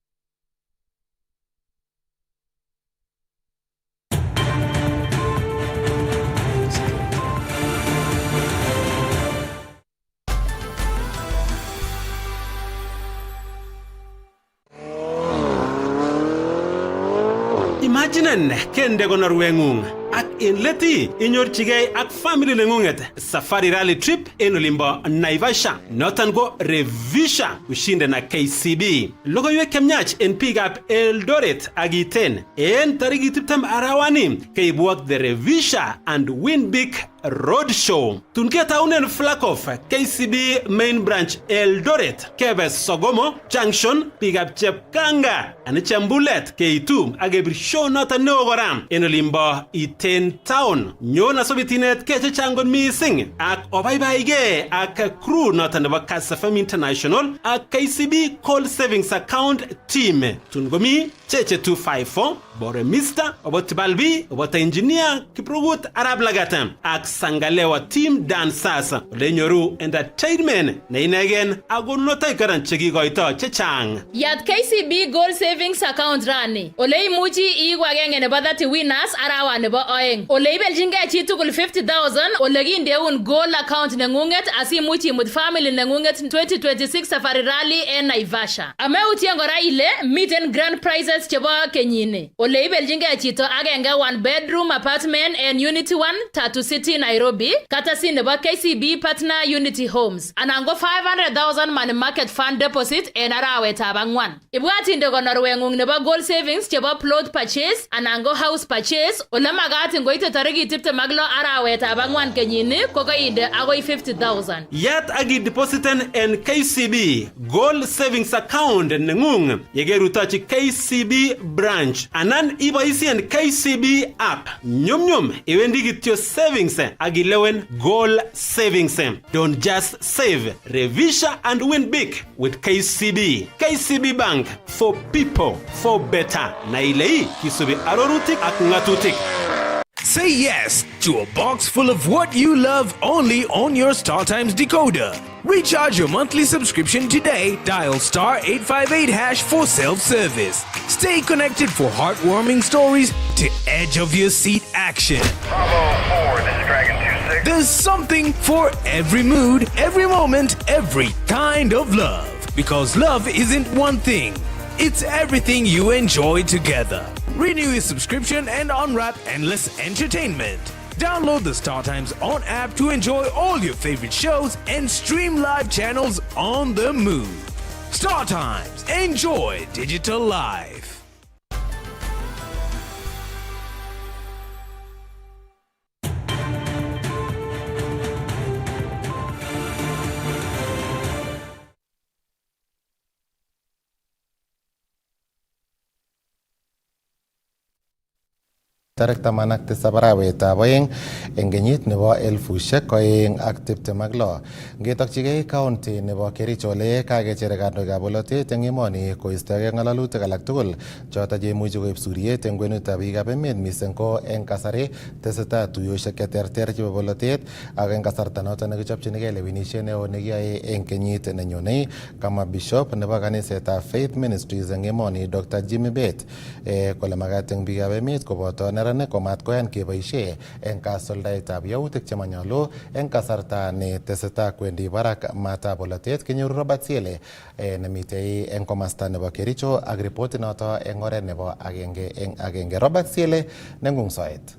Imagine kende konorwengung ak in leti inyorchigei ak family nengunget safari rally trip en olimbo Naivasha noton ko Revisha ushinde na KCB. Logoiwek chemyach en piikab Eldoret ak Iten en tarikit 20 arawani keibwok the Revisha and Win Big Road Show. Tunketaunen flag off KCB main branch Eldoret kebe Sogomo Junction piikab Chepkanga ani Chambulet keitu agebir show noton neo koram en olimbo Iten town. Nyon asobitinet kechechangon missing ak obaibaige ak crew noton nebo Kass FM International ak KCB Call Savings Account team. Tungomi Cheche 254 Bore Mr. Obot Balbi Obot Engineer Kiprugut Arab Lagatam ak Sangalewa team dancers lenyoru entertainment na inegen agunotay karan chekikoito chechang. Yat KCB Gold Savings Account rani ole imuchi iwagenge nebo 30 winners arawa nebo oeng. Ole ibeljingei chi tugul 50,000 ole kindeun gold account nengunget asimuchi imut family nengunget 2026 Safari Rally en Naivasha. Ameutien kora ile miten grand prizes chebo kenyini. Ole ibeljingei chito agenge 1 bedroom apartment en Unity 1 Tatu City KCB Nairobi, katasi nebo KCB Partner Unity Homes. Anan go 500,000 money market fund deposit en arawetab ang'wan. Ibwat inde konorweng'ung nebo gold savings chebo plot purchase anan go house purchase ole magat ngoite tarikit 26 arawetab ang'wan kenyini ko kainde agoi 50,000. Yat agi depositen en KCB Gold Savings Account neng'ung yegerutochi KCB branch anan iboisien KCB app. Nyumnyum iwendi kityo savings agilewen Gold Savings. Don't just save, revisha and win big with KCB. KCB Bank for people for better. Na ile kisubi arorutik ak ngatutik. Say yes to a box full of what you love only on your StarTimes decoder. Recharge your monthly subscription today. Dial star 858 hash for self-service. Stay connected for heartwarming stories to edge of your seat action. Bravo 4, this is Dragon 26. There's something for every mood, every moment, every kind of love. Because love isn't one thing. It's everything you enjoy together. Renew your subscription and unwrap endless entertainment. Download the StarTimes On app to enjoy all your favorite shows and stream live channels on the move. StarTimes. Enjoy digital life. Tarik 17 arawetab oeng eng kenyit nebo 2026. Ngetokchigei county nebo Kericho ole kakecher kandoikab bolotet eng emoni koistogei ng'alalutik alak tugul choto cheimuchi koib suryet eng kwenutab biikab emet mising ko eng kasari tesetai tuyoshek cheterter chebo bolotet ak eng kasarta noto nekichopchinigei lewenisiet neo nekiyoe eng kenyit nenyonei, kama bishop nebo kanisetab Faith Ministries eng emoni Dr. Jimmy Bet kole magat eng biikab emet koboto komat koyan keboishe eng kasuldaetab yautik chemanyolu eng kasarta ne tesetai kwendi barak matab bolotet. Kenyoru Robert Siele nemitei eng komasta nebo Kericho ak ripoti noto eng oret nebo agenge eng agenge. Robert Siele nengung soet.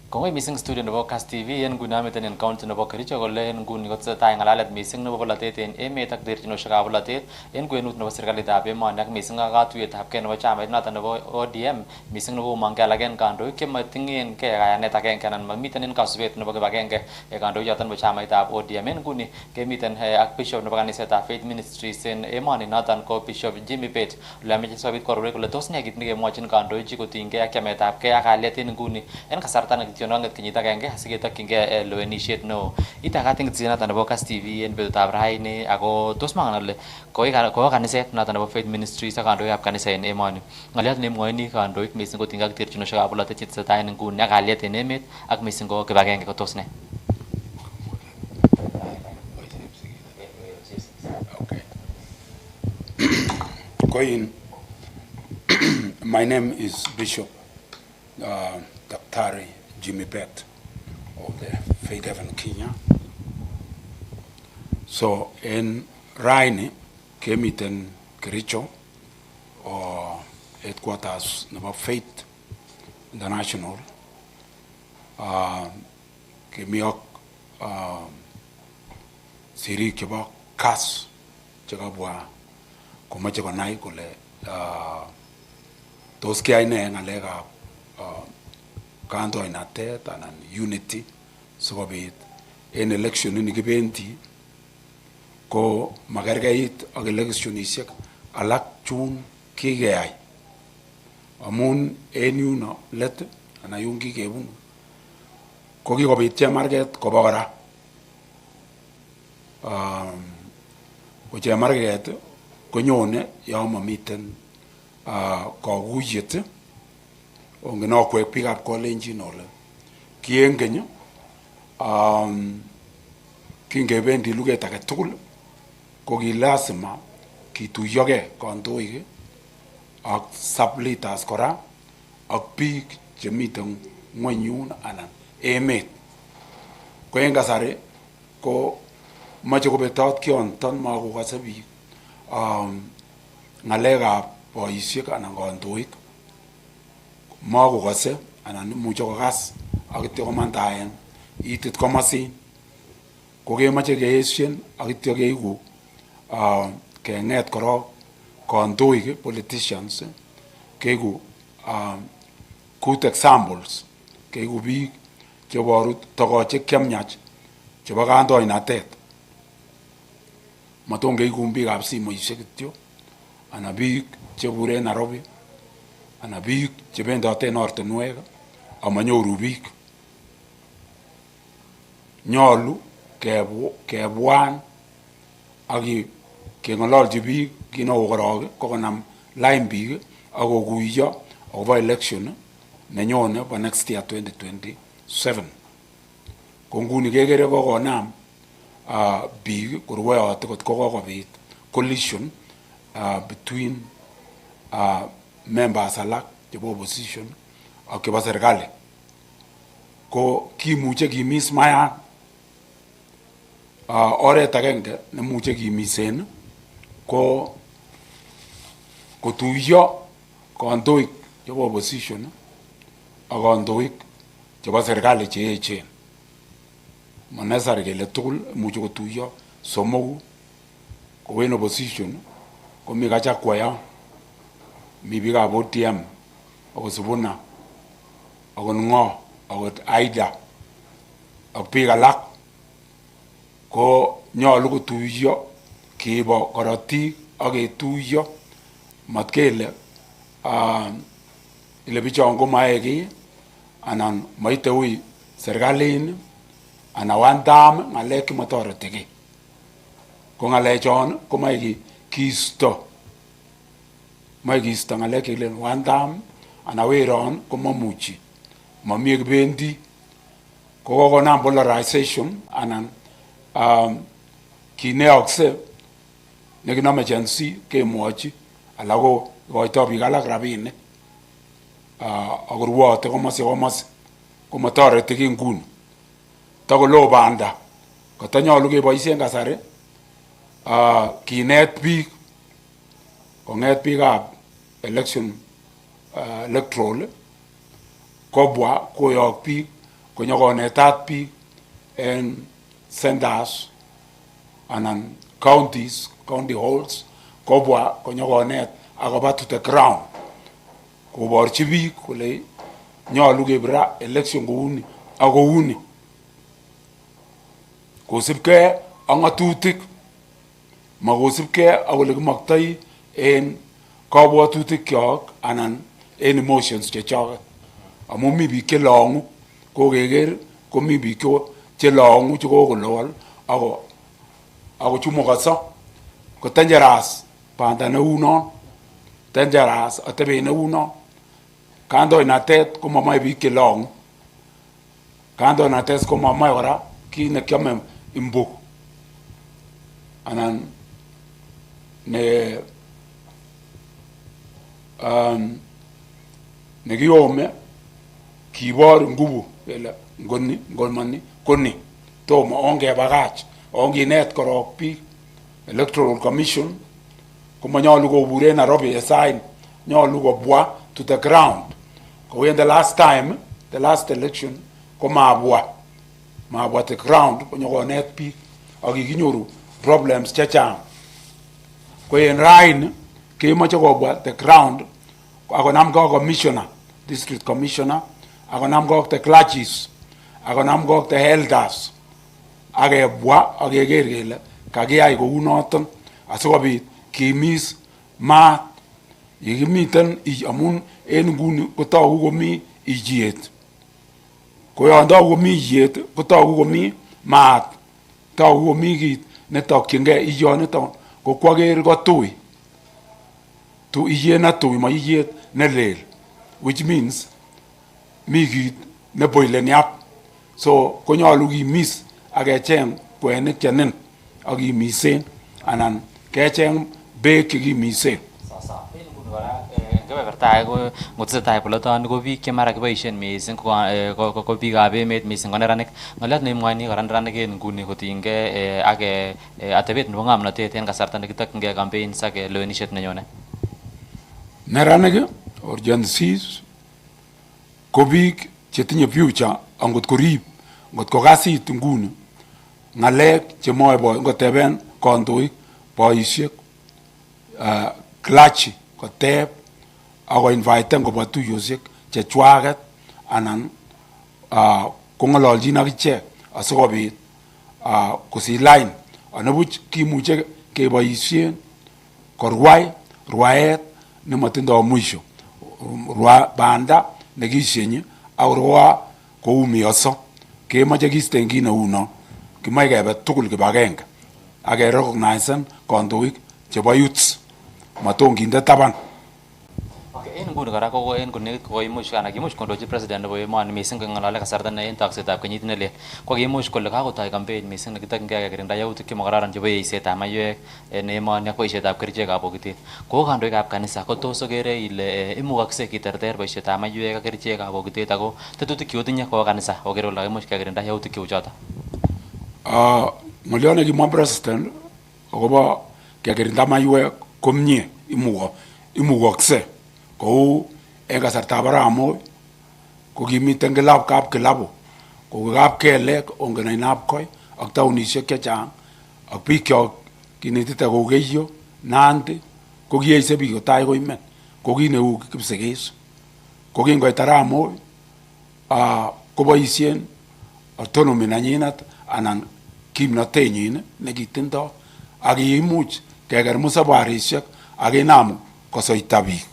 Kongoi missing studio nebo Kass TV en nguni amiten en county nebo Kericho kole en nguni kotesetai ngalalet missing nebo bolotet en emet ak terchinoshekab bolotet en kwenut nebo serikalitab emoni ak missing ak katuiyetabgei nebo chamait noton nebo ODM missing nebo komongkei alak en kandoik chemating'en gei kayanet agenge anan mamiten en kasubet nebo kibagenge kandoik choton nebo chamaitab ODM. En nguni kemiten ak bishop nebo kanisetab Faith Ministries en emoni noton ko Bishop Jimmy Bet ole ameche sobit korore kole tos ne kit nekemwochin kandoichu kotinygei ak chametabgei ak kalyet en nguni en kasarta nekityonindet kenyit agenge asiketokyingei lewenisiet neo. Itagat eng noton nebo Kass TV en betutab raini ako tos mangen ale kowo kaniset noton nebo Faith Ministries ak kandoikab kanisa en emoni. Ng'olyot nemwoini kandoik missing kotinygei ak terchinoshekab bolotet chetesetai en nguni ak kalyet en emet ak missing ko kibagenge ko tos ne? My name is Bishop Dr. Jimmy Bet of the Faith Heaven Kenya. So in Raini, kemiten Kericho or headquarters of Faith International. Kemiok siri kibo Kass chekabwa komache konai kole tos kiyai ne ng'alekab kandoinatet anan unity sikobit en election ni kibendi ko makerkeit ak electionishek alak chun kikeyai amun en yuno let anan yun kikebunu ko kikobit chemarket koba kora ko chemarket konyone yon mamiten kakuyet ongen akwek biikab kolenjin ole kiengeny kingebendi luget age tugul ko ki lazima kituyogei kandoik ak sub-leaders kora ak biik chemiten ng'wenyun anan emet. Ko en kasari ko mache kobetot kionton makokase biik ng'alekab boisiek anan kandoik makokase anan imuche kokas ak ityo komandaen itit komosin ko kemoche keesien ak ityo keiku keng'et korok kandoik politicians keiku good examples keiku biik cheboru togochik chemyach chebo kandoinatet maton keiku biikab simoisiek kityo ana biik chebure Nairobi ana biik chebendoten ortinwek amanyoru biik. Nyolu kebwan ak keng'ololchi biik kit neo korok kokonam line biik ak kokuiyo akobo election nenyone bo next year 2027. Ko nguni kekere kokonam biik korwoyote kot kokobit collision between members alak chebo opposition ak chebo serikali. Ko kimuche kimis mayan oret agenge nemuche kimisen ko kotuiyo kandoik chebo opposition ak kandoik chebo serikali che echen. Manasari kele tugul imuche kotuiyo somoku ko en opposition komi Kachakwaya, mi biikab ODM akot Sifuna akot Ng'o akot Aida ak biik alak ko nyolu kotuiyo kibo korotik ak ketuiyo mat kele ile bichon komae kiy anan maite ui serkalini ana wandam ng'alek chematoreti kiy. Ko ng'alechon komae kiisto ng'alek chekilen wandam ana weron komamuchi mamie kibendi ko kokonam polarization anan kineokse nekinome Gen Z kemwochi ala ko koito biik alak rabinik akorwote komosi komatoreti ki nguni takolo banda katanyolu keboisien kasari kinet biik kong'et biikab election electoral kobwa koyok biik konyokonetat biik en centers anan counties, county halls kobwa konyokonet akoba to the ground koborchi biik kole nyolu kebira election kouni ak kouni kosibgei ak ng'atutik makosibgei ak ole kimoktoi en kabwatutikyok anan en emotions chechoket amu mi biik chelong'u kokeker komi biik chelong'u chekokolol ako chumukoso ko dangerous banda neunon, dangerous atebet neunon. Kandoinatet komamae biik chelong'u, kandoinatet komamae kora kit nekiame imbuk anan nekiyome kibor nguvu kele ngolmani koni tomo ongebakach onginet korok biik. Electoral Commission komanyolu kobure Nairobi esain, nyolu kobwa to the ground. Ko in the last time, the last election komabwa the ground konyokonet biik ak kikinyoru problems chechang. Ko en rain kemoche kobwa the ground akonamgei commissioner, district commissioner, akonamgei ak the clergies, akonamgei ak the elders, akebwa akeker kele kakiyai kou noton asikobit kimis maat yekimiten amun en nguni kotogu komi iyet. Ko yon togu komi iyet kotogu komi maat, togu komi kit netokyingei iyoniton ko kwaker kotui iyet netui ma iyet nelel, which means mi kit neboileni up. So konyolu kimis akecheng kwenik chenin akimisen anan kecheng beek chekimisen. Kebeberta age ko ngotesetai bolotoni ko biik chemara kiboisien mising ko biikab emet mising ko neranik. Ng'olyot neimwoini kora neranik en nguni kotinygei ak atebet nebo ng'omnotet en kasarta nekitokyingei campaigns ak lewenisiet nenyone. Neranik or Gen Zs ko biik chetinye future angot korib ngot ko kasit nguni ngalek chemoe ngoteben kandoik boisiek clergy koteb ako invite ngobwa tuiyosiek chechwaket anan kong'ololjin ak ichek asikobit kosich line anibuch kimuche keboisien korwai rwaet nemotindoo mwisho banda nekishenyi ak rwa koumiyoso kemoche kisten kit neuno kimoche kebe tugul kibagenge ak kerecognisen kandoik chebo youths maton kinde taban. En nguni kora ko en konekit koimuch kana kimuch kondochi president nebo emoni missing kong'alale kasarta ne en taksetab kenyit ne lel ko kimuch kole kakotoi campaign missing nekitokyingei kekirinda yautik chemokororon chebo eisetab maiwek en emoni ak boisietab kerichekab bokitet. Ko kandoikab kanisa ko tos okere ile imukokse kiterter boisietab maiwek ak kerichekab bokitet ako tetutik cheotinye ko kanisa okere kole kakimuch kekirinda yautik cheu choton. Ng'olyo nekimwa president akobo kekirinda maiwek komie imukokse kou en kasartab arap Moi ko kimiten kilabu kou kapkelek ongen Ainabkoi ak taunisiek chechang ak bikyok kinetite kou Keiyo Nandi ko kiyeise biik kotai koimen ko ki neu Kipsigis ko kingoit arap Moi koboisien autonomy nenyinet anan kimnotenyin nekitindoo ak kiimuch keker musabarisiek ak kinam kosoita biik.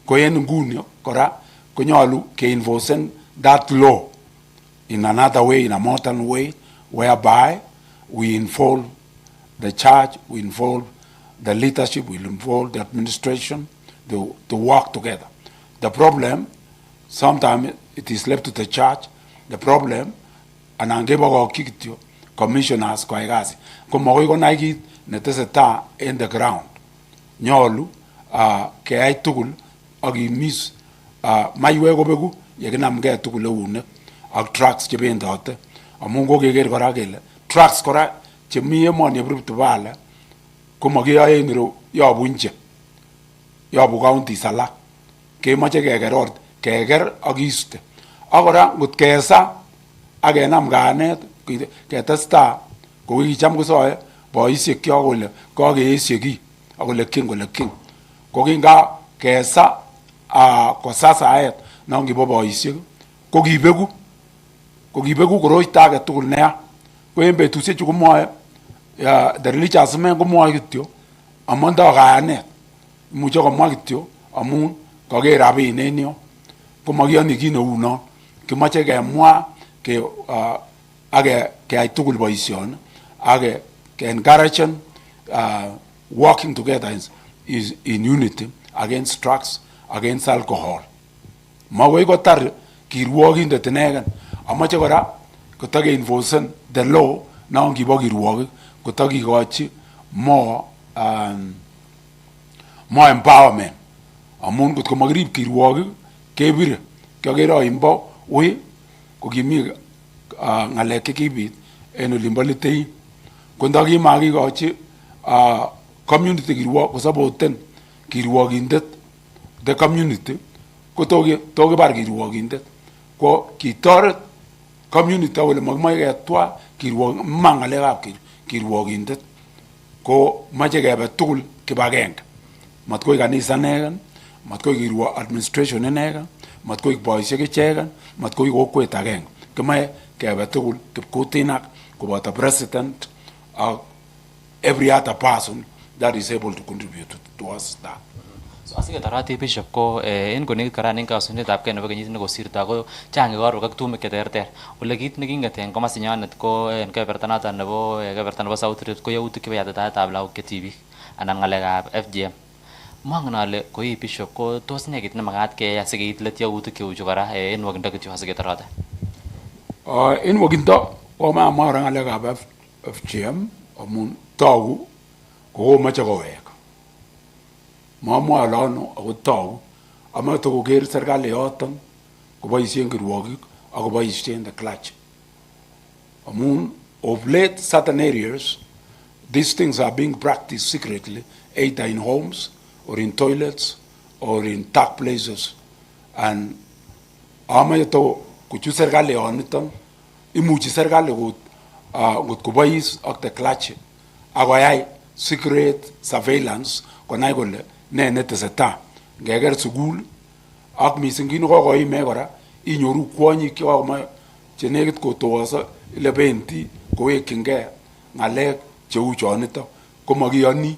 Ko en nguni kora konyolu keinforcen that law in another way, in a modern way, whereby we involve the church, we involve the leadership, we involve the administration to work together. The problem, sometimes it is left to the church. The problem, anan kebokokyi kityo commissioners koyai kasi. Ko makoi konai kit netesetai in the ground. Nyolu keyai tugul ak kimis maiwek kobeku yekinamgei tugul eunek ak trucks chebendote amun kokeker kora kele trucks kora chemi emoni eb Rift Valley komakiyoe en ireu yobu nje yobu counties alak kemoche keker ak kiiste ak kora ngot kesa ak kenam kayanet ketestai kou kicham kosoe boisiekyok kole kakeesye kiy ak kole king ko kinga kesa kosasaet non kibo boisiek ko kibeku koroito age tugul neya ko en betusiechu komwoe the religious men komwoe kityo amondoo kayanet imuche komwa kityo amun kaker rabinik en yo komakiyoni kit neu non kimoche kemwa ak keyai tugul boisioni ak encouragen working together is in unity against drugs, against alcohol. Makoi kotar kirwokindet inegen. Amache kora kotakeinforcen the law non kibo kirwokik kotakikochi more empowerment. Amun kotko makirib kirwokik kebire. Kiakere oimbo ui kokimi ng'alek chekibit en olimbo Litein. Ko ndakimokikochi community kirwok kosapoten kirwokindet the community ko tokibar kirwokindet ko kitoret community kole makimoche ketwa ma ng'alekab kirwokindet ko moche kebe tugul kibagenge matkoi kanisa inegen matkoi kirwo administration inegen matkoi boisiek ichegen matkoi kokwet agenge kimoche kebe tugul kipkutinak koboto president ak every other person that is able to contribute towards that. So asiketarati bishop ko en konekit kora en kasunetab kei nebo kenyit nekosirto ko chang igorwek ak tumwek cheterter. Ole kit nekinget en komasinyonet ko en kebeberta noton nebo South Rift ko yautik chebo yatitaetab lagok che tibik anan ng'alekab FGM. Mongen ale ko ii bishop ko tos ne kit nemakat keyai asikeit let yautik cheu chu kora en wakindo kityo asiketarate. En wakindo komamwa kora ng'alekab FGM amun togu kokomoche kowek. Mamwa alano ako togu amache koker serikali yoton koboisien kirwokik ak koboisien the clergy. Amun of late certain areas these things are being practiced secretly either in homes or in toilets or in dark places and amache to kuchut serikali yoniton imuchi serikali ngot kobois ak the clergy akoyai secret surveillance konai kole ne netesetai ngeker sukul ak mising kit nekokoime kora inyoru kwonyik chekokomoe chenekit kotokoso ile bendi kowekyingei ng'alek cheu choniton komakiyoni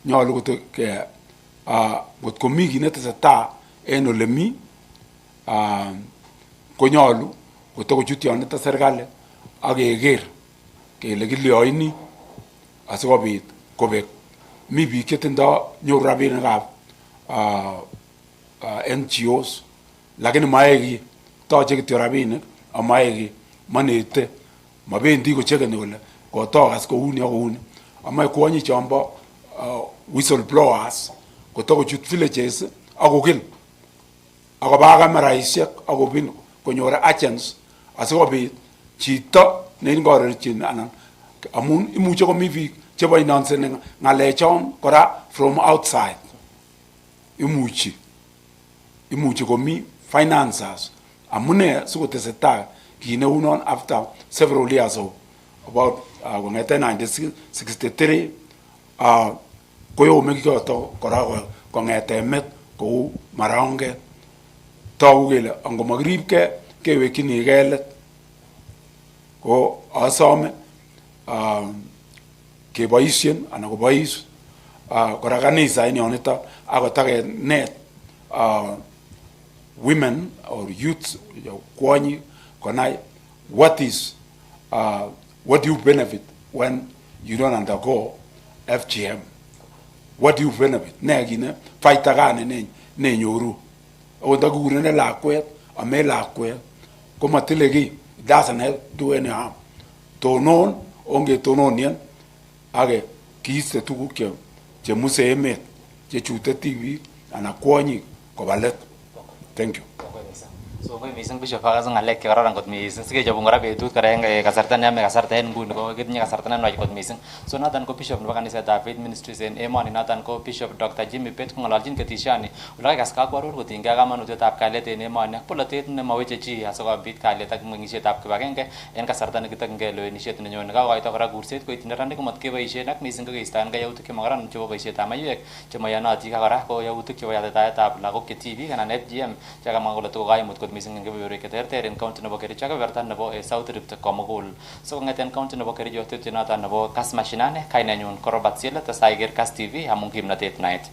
nyolu ngot komi kit netesetai en ole mi konyolu kotokochut yoniton serikali ak keker kele kilyoini asikobit kobek. Mi biik chetindo nyoru rabinikab NGOs lakini mayae kiy, toche kityo rabinik amayae kiy, manete, mabendi kochekeni kole kotokas kouni ak kouni. Amae kwonyi chombo whistleblowers kotokochut villages ak kokil akoba kameraisiek ak kobin konyor agents asikobit chito neingororchin anan amun imuche komi biik chebo inanseni ng'alechon kora from outside. Imuchi komi financers amune sikotesetai kit neunon after several years of about kong'eten 1963 koyome kioto kora kong'eten met kou maraonget. Togu kele angomakiribgei kewekchinigei let. Ko asome keboisien anan kobois kora kanisa en yoniton akotakenet women or youth kwonyik konai what do you benefit when you don't undergo FGM. What do you benefit? Ne kine faida gani nenyoru. Akot ndakurene lakwet ame lakwet komatile kiy. It doesn't do any harm. Tonon ongetononien ake kiiste tuguk chemuse emet chechute tibik anan kwonyik koba let. Thank you. So koi mising Bishop akas ngalek chekararan kot mising sikechobun kora betut kora eng kasarta neyome kasarta en nguni ko kitinye kasarta nenwach kot mising. So noton ko Bishop nebo kanisetab Faith Ministries en emoni noton ko Bishop Dr. Jimmy Pet kong'ololchin ketishoni ole kakas kakwaror kotinygei kamanutietab kalyet en emoni ak polotet nemoweche chi asikobit kalyet ak meng'isietab kibagenge en kasarta nekitokyingei lewenisiet nenyone. Kakoito kora kurset koityi neranik komatkeboisien ak mising ko keistoengei yautik chemakararan chebo boisietab maiywek chemoyonotin ak kora ko yautik chebo yatitaetab lagok che tibik anan FGM chekamwa kole toko kaimut kot mising en kebeberwek cheterter en county nebo Kericho ak kebeberta nebo South Rift komugul. So kong'eten county nebo Kericho tetutiet noton nebo Kass Mashinani, kainenyun ko Robert Siele, testai iker Kass TV amun kimnatet naet.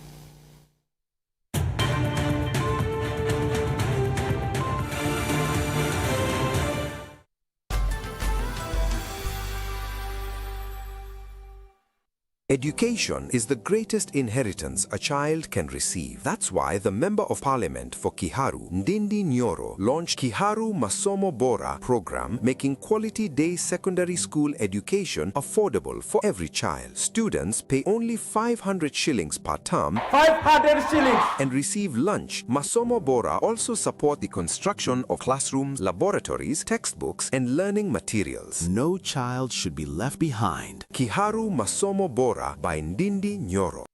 Education is the greatest inheritance a child can receive. That's why the Member of Parliament for Kiharu, Ndindi Nyoro, launched Kiharu Masomo Bora program, making quality day secondary school education affordable for every child. Students pay only 500 shillings per term 500 shillings and receive lunch. Masomo Bora also support the construction of classrooms, laboratories, textbooks, and learning materials. No child should be left behind. Kiharu Masomo Bora by Ndindi Nyoro.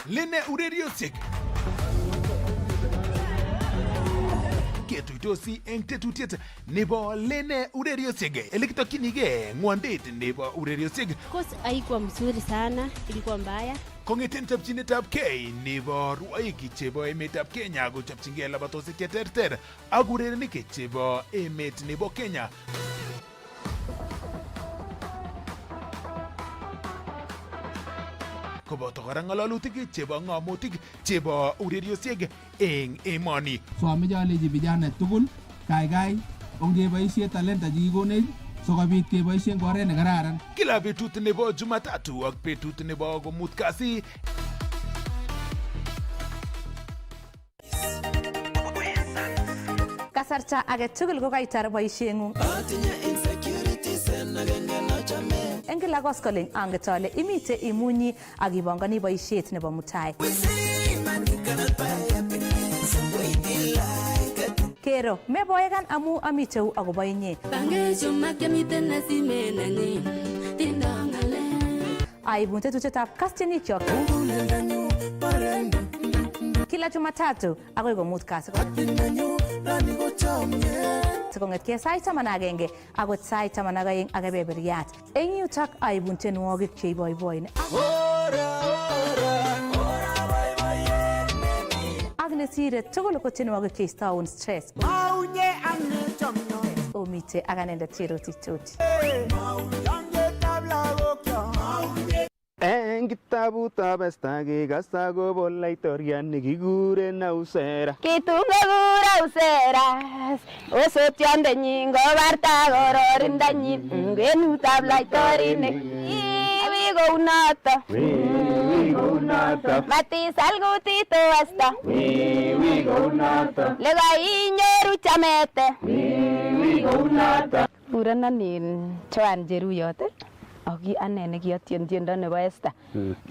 Lene ureriosek. Ketuitosi eng tetutiet nebo Lene ureriosek. Elekitokyinige ng'wondet nebo ureriosek. Course haikuwa mzuri sana, ilikuwa mbaya. Kong'eten chopchinetab kei nebo rwoik chebo emetab Kenya kochopchingei labatosiek cheterter ak urerenik chebo emet nebo Kenya. Koboto kora ng'alalutik chebo ng'amotik chebo ureriosiek eng emoni. So ameche alechi vijana tugul kaikai ongeboisie talenta chekikonech sikobit keboisien oret nekararan. Kila betut nebo Jumatatu ak betut nebo komut kasi. Kasarta age tugul ko kaitar boisieng'ung. Eng kila koskoling anget ale imite imunyi ak ibongoni boisiet nebo mutai. Kero, meboekan amu amiteu akobo inye. Aibun tetutietab Kass chenikyok. kila Jumatatu agoi komut kasi. Sikong'etkei sait 11 akot sait 12 ak kebeberyat. Eng yutok aibun tienwogik cheiboiboin. Ak nesire tugul ko tienwogik cheistoun stress. Omite ak anendet Cherutik Choti. Eng kitabutab Esta kekase akobo laitoriat nekikuren Ausera. Kitungekur Auseras, osotiondenyin kobarta kororindanyin kwenutab laitorinik. Iwi kounoto, matisal kutito Esta. Lekainyoru chamete. Kurenanin Joan Cheruyot. Aki ane nekiyotien tiendo nebo Esther.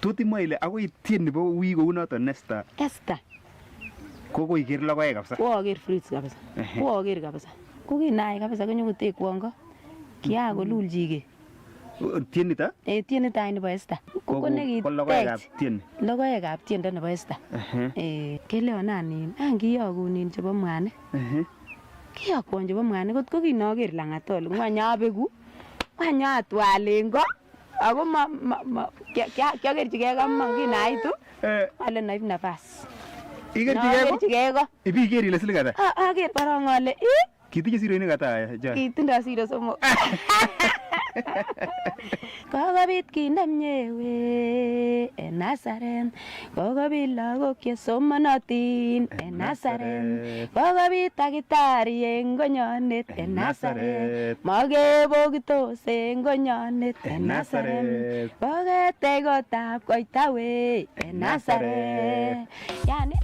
Tot imwa ile akoi tien nebo ui kounoto Nesta. Esther. Kokoiker logoek kabisa. Koaker fruits kabisa. Koaker kabisa. Kokinaai kabisa konyokotekwon ko. Kiakolulchike. Tienito? Tienito any nebo Esther. Ko nekitech. Logoekab tieni. Logoekab tiendo nebo Esther. Keleonanin angiyokunin chebo mwanik. Kiyokwon chebo mwanik kot ko kinoker langatol ngwany abeku. Atwalen ko ako kiakerchigei kamang kinaitu ale naib nafas. Ikerchigei ko? Ibiker ile siling ata? Aker barong ale kitinye siroinik ata? Kitindoi siro somok. Kokobit kindamye we en Nazareth. Kokobit lagok chesomanotin en Nazareth. Kokobit takitari en konyonet en Nazareth. Makebokitos en konyonet en Nazareth. Koketech kotab koita we en Nazareth. Yani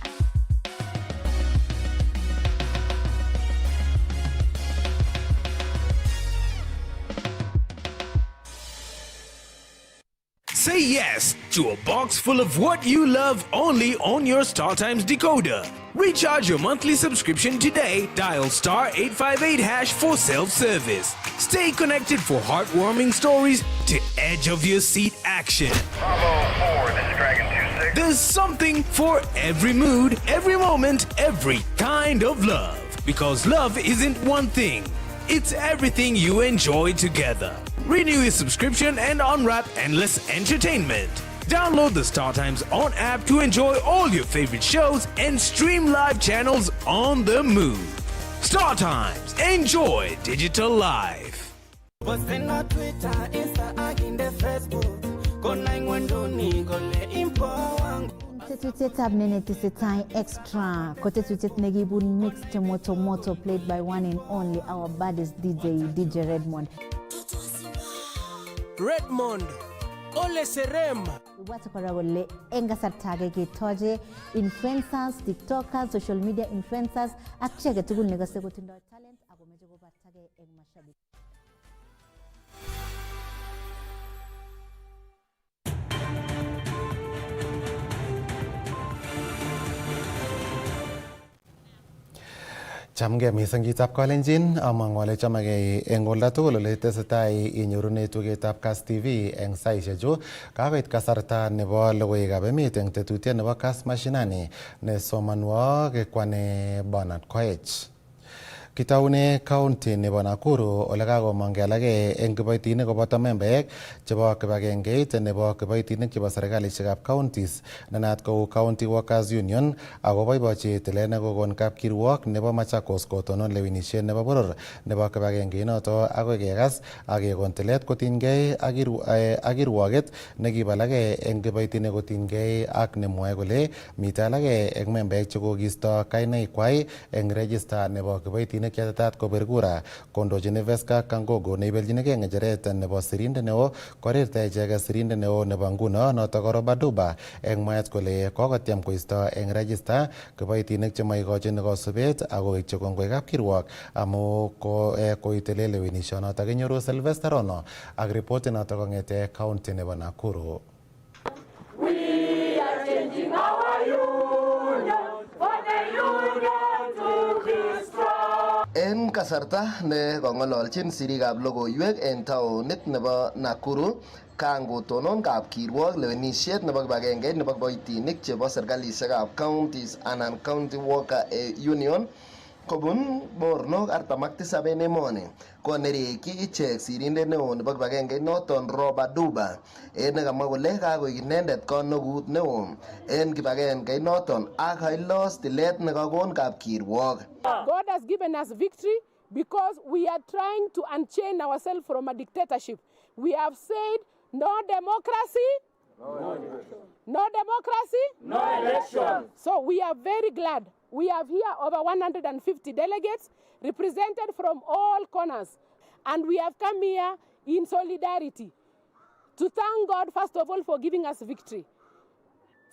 Say yes to a box full of what you love only on your StarTimes decoder. Recharge your monthly subscription today. Dial *858# for self-service. Stay connected for heartwarming stories to edge of your seat action. Bravo 4, this is Dragon 26. There's something for every mood, every moment, every kind of love. Because love isn't one thing. It's everything you enjoy together. Renew your subscription and unwrap endless entertainment. Download the StarTimes On app to enjoy all your favorite shows and stream live channels on the move. StarTimes. Enjoy digital life. Tetutietab nene tesetai extra ko tetutiet nekibun mixed moto moto played by one and only our baddest DJ Redmond. Redmond Ole Serem. Ibwate kora kole eng kasarta age ketoche influencers, tiktokers, social media influencers ak chi age tugul nekose kotindoi talent ako meche kobartage eng mashabik. Chamgei mising chitab Kalenjin, amang'u ale chamegei eng olda tugul ole tesetai inyorune tugetab Kass TV eng saishechu. Kakoit kasarta nebo logoiwekab emet eng tetutiet nebo Kass Mashinani ne somanwo kekwane Bernard Koech. Kitaune county nebo Nakuru ole kakomong'e alake eng kiboitinik koboto membeek chebo kibagengeit nebo kiboitinik chebo serikalishekab counties nenaat kou County Workers Union ako boibochi tilet nekokon kapkirwok nebo Machakos kotonon lewenisiet nebo boror nebo kibagengeinoto akoi kekas ak kekon tilet kotinygei ak kirwoket nekibalake eng kiboitinik kotinygei ak nemwoe kole mitei alake eng membeek chekokiisto kainaikwai eng register nebo kiboitinik chetetat kobir kura kondochin Veska Kangogo neibeljinigei ng'echeret nebo sirindet neo korirta icheket sirindet neo nebo nguno notok ko Robert Duba eng mwaet kole kokotyem koisto eng register kiboitinik chemaikochin kosubet ako chekongoi kapkirwok amu koitele lewenishonotok kinyoru Sylvester Rono ak ripotit notok kong'ete county nebo Nakuru. We are changing our union for the union to be strong. En kasarta ne kong'ololchin sirikab logoiwek en taonit nebo Nakuru kangotonon kapkirwok lewenisiet nebo kibagengeit nebo kiboitinik chebo serkalisiekab counties anan county worker union kobun mornok 47 en emoni konereki ichek sirindet neo nebo kibagengeit noton Robert Duba en nekamwa kole kakoik inendet konokut neo en kibagengeit noton ak kailos tilet nekakon kapkirwok. God has given us victory because we are trying to unchain ourselves from a dictatorship. We have said no democracy, no democracy, no election. So we are very glad. We have here over 150 delegates represented from all corners. And we have come here in solidarity to thank God, first of all, for giving us victory.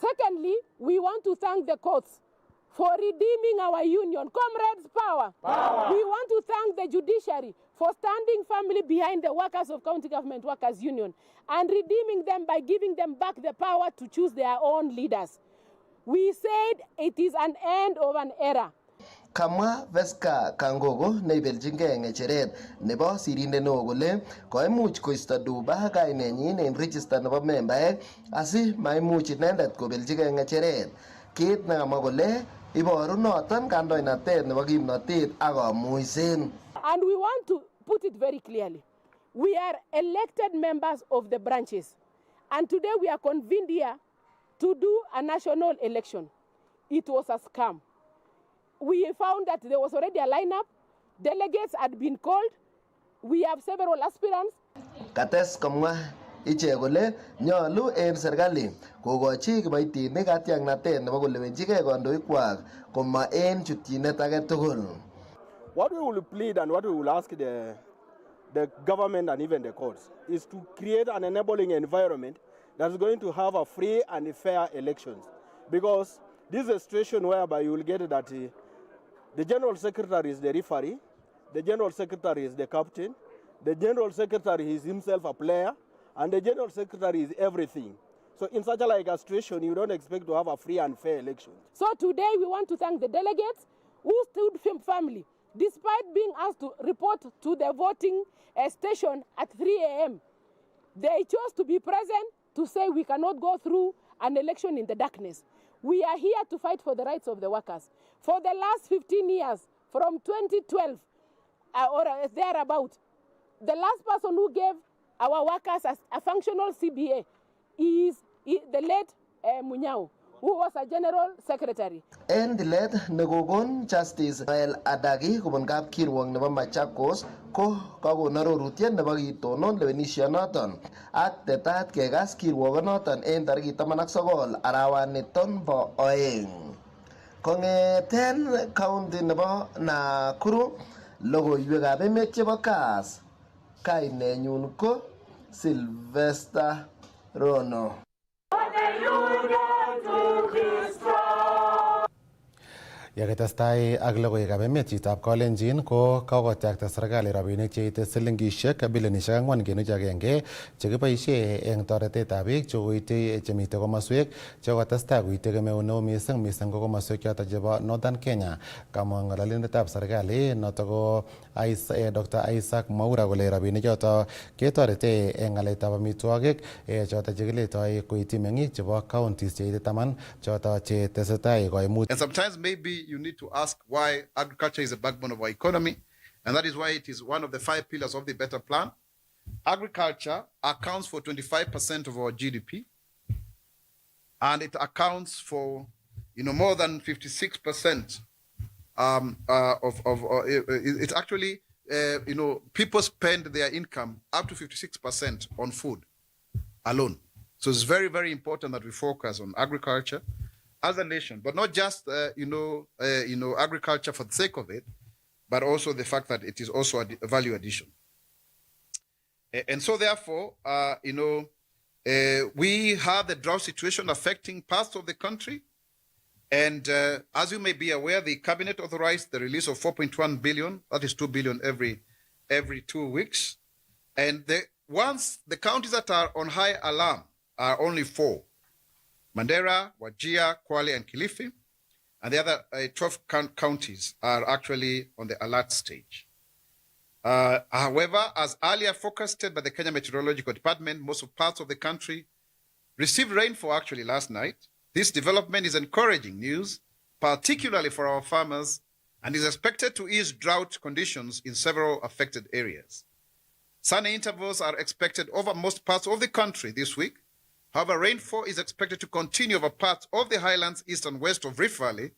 Secondly, we want to thank the courts for redeeming our union. Comrades, power. We want to thank the judiciary for standing firmly behind the workers of County Government Workers Union and redeeming them by giving them back the power to choose their own leaders. We said it is an end of an era. Kamwa Veska Kangogo neibeljingei ng'echeret nebo sirindet neo kole koimuch koisto Duba kainenyin en register nebo membaek asi maimuch inendet kobeljigei ng'echeret. Kit nekamwa kole iboru noton kandoinatet nebo kimnotet ak kamuiset. And we want to put it very clearly. We are elected members of the branches. And today we are convened here to do a national election. It was a scam. We found that there was already a lineup. Delegates had been called. We have several aspirants. Kates komwa ichek kole nyolu en serikali kokochi kiboitinik katiaknatet nebo kolewenjigei kandoikwak koma en chutyinet age tugul. What we will plead and what we will ask the government and even the courts is to create an enabling environment that is going to have a free and fair elections. Because this is a situation whereby you will get that the General Secretary is the referee, the General Secretary is the captain, the General Secretary is himself a player, and the General Secretary is everything. So in such a situation, you don't expect to have a free and fair election. So today we want to thank the delegates who stood firmly. Despite being asked to report to the voting station at 3 a.m., they chose to be present to say we cannot go through an election in the darkness. We are here to fight for the rights of the workers. For the last 15 years, from 2012 or thereabout, the last person who gave our workers a functional CBA is the late Munyao, who was a general secretary. En dilet nekokon Justice Noel Adagi kobun kapkirwok nebo Machakos ko kakon arorutiet nebo kitonon lewenisionoton ak tetat kekas kirwokonoton en tarikit 19 arawaniton bo oeng. Kong'eten county nebo Nakuru, logoiwekab emet chebo Kass, kainenyun ko Sylvester Rono. Yakitestai ak logoiwekab emet chitab Kalenjin ko kakotyakta serikali rabinik cheite silingishek bilionishek 4.1 chekiboisie eng toretetab biik chekoite chemite komoswek chekotestai koite kemeut neo mising ko komoswek choto chebo Northern Kenya. Kamwa ng'ololindetab serikali noto ko Dr. Isaac Mwaura kole rabinik choto ketorete eng ng'alekab amitwogik choto chekiletoi koityi meng'ik chebo counties cheite 10 choto chetesetai koimut. And sometimes maybe you need to ask why agriculture is the backbone of our economy, and that is why it is one of the 5 pillars of the Better Plan. Agriculture accounts for 25% of our GDP, and it accounts for more than 56% it's actually people spend their income up to 56% on food alone. So it's very, very important that we focus on agriculture as a nation, but not just agriculture for the sake of it, but also the fact that it is also a value addition. And so therefore, we have the drought situation affecting parts of the country. And as you may be aware, the cabinet authorized the release of 4.1 billion, that is 2 billion every 2 weeks. And once the counties that are on high alarm are only 4. Mandera, Wajir, Kwale, and Kilifi. and the other 12 counties are actually on the alert stage. However, as earlier forecasted by the Kenya Meteorological Department, most of parts of the country received rainfall actually last night. This development is encouraging news, particularly for our farmers, and is expected to ease drought conditions in several affected areas. Sunny intervals are expected over most parts of the country this week. However, rainfall is expected to continue over parts of the highlands east and west of Rift Valley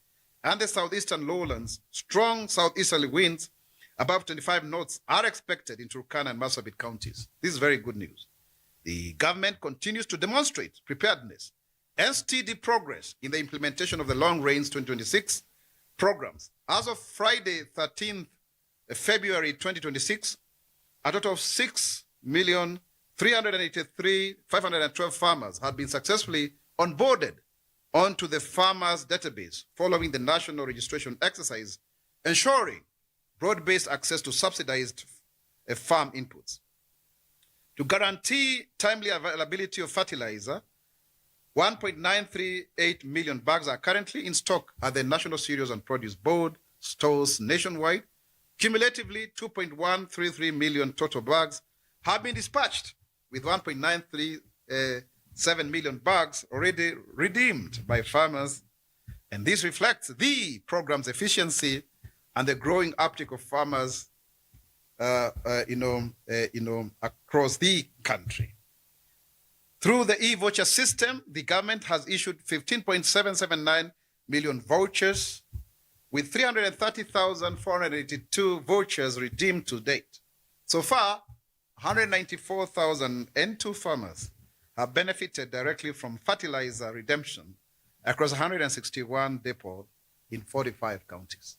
and the southeastern lowlands. Strong southeasterly winds above 25 knots are expected in Turkana and Marsabit counties. This is very good news. The government continues to demonstrate preparedness and steady progress in the implementation of the Long Range 2026 programs. As of Friday, 13th February 2026, a total of 6,383,512 farmers had been successfully onboarded onto the farmers database following the national registration exercise, ensuring broad-based access to subsidized farm inputs. To guarantee timely availability of fertilizer, 1.938 million bags are currently in stock at the National Cereals and Produce Board stores nationwide. Cumulatively, 2.133 million total bags have been dispatched, with 1.937 million bags already redeemed by farmers. And this reflects the program's efficiency and the growing uptake of farmers across the country. Through the e-voucher system, the government has issued 15.779 million vouchers, with 330,482 vouchers redeemed to date. So far, 194,002 farmers have benefited directly from fertilizer redemption across 161 depots in 45 counties.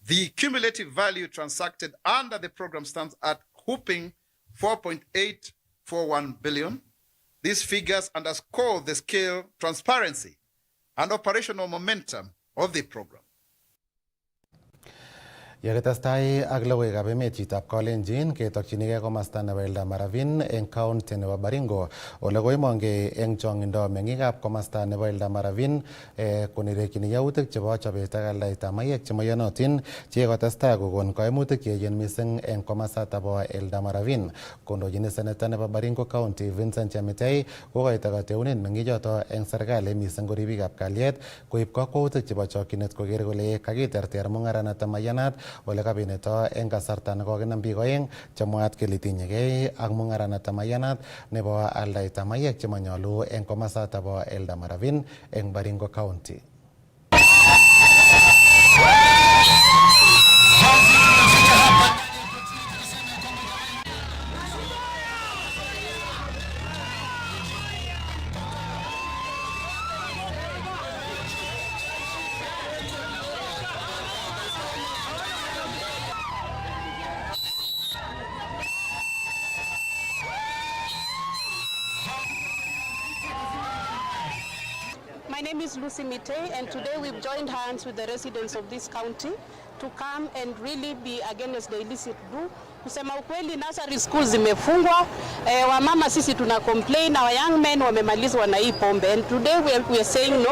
The cumulative value transacted under the program stands at whopping 4.841 billion. These figures underscore the scale, transparency, and operational momentum of the program. Yakitestai ak logoiwekab emet chitab Kalenjin ketokchinigei komasta nebo Eldoradhararin eng county nebo Baringo ole koimongei eng chongindo meng'ikab komasta nebo Eldoradhararin konerekchini yautik chebo chobet ak aldaetab mayek chemoyonotin chekikotestai kokon kaimutik cheechen mising eng komasta bo Eldoradhararin. Kondochini seneta nebo Baringo County Vincent Chemitei kokoito kateunet meng'ichoto eng serikali mising ko ribikab kalyet koib kakwautik chebo chokchinet koker kole kakiterter mung'aranatab mayanat ole kabineto eng kasarta nekokinam biik oeng chemwaat kele tinyegei ak mung'aranatab mayanat nebo aldaetab mayek chemanyolu eng komasata bo Eldoradhararin eng Baringo County. My name is Lucy Mitei, and today we've joined hands with the residents of this county to come and really be against the illicit brew. Kusema ukweli, nursery schools zimefungwa, wamama sisi tuna complain, our young men wamemalizwa na hii pombe, and today we are saying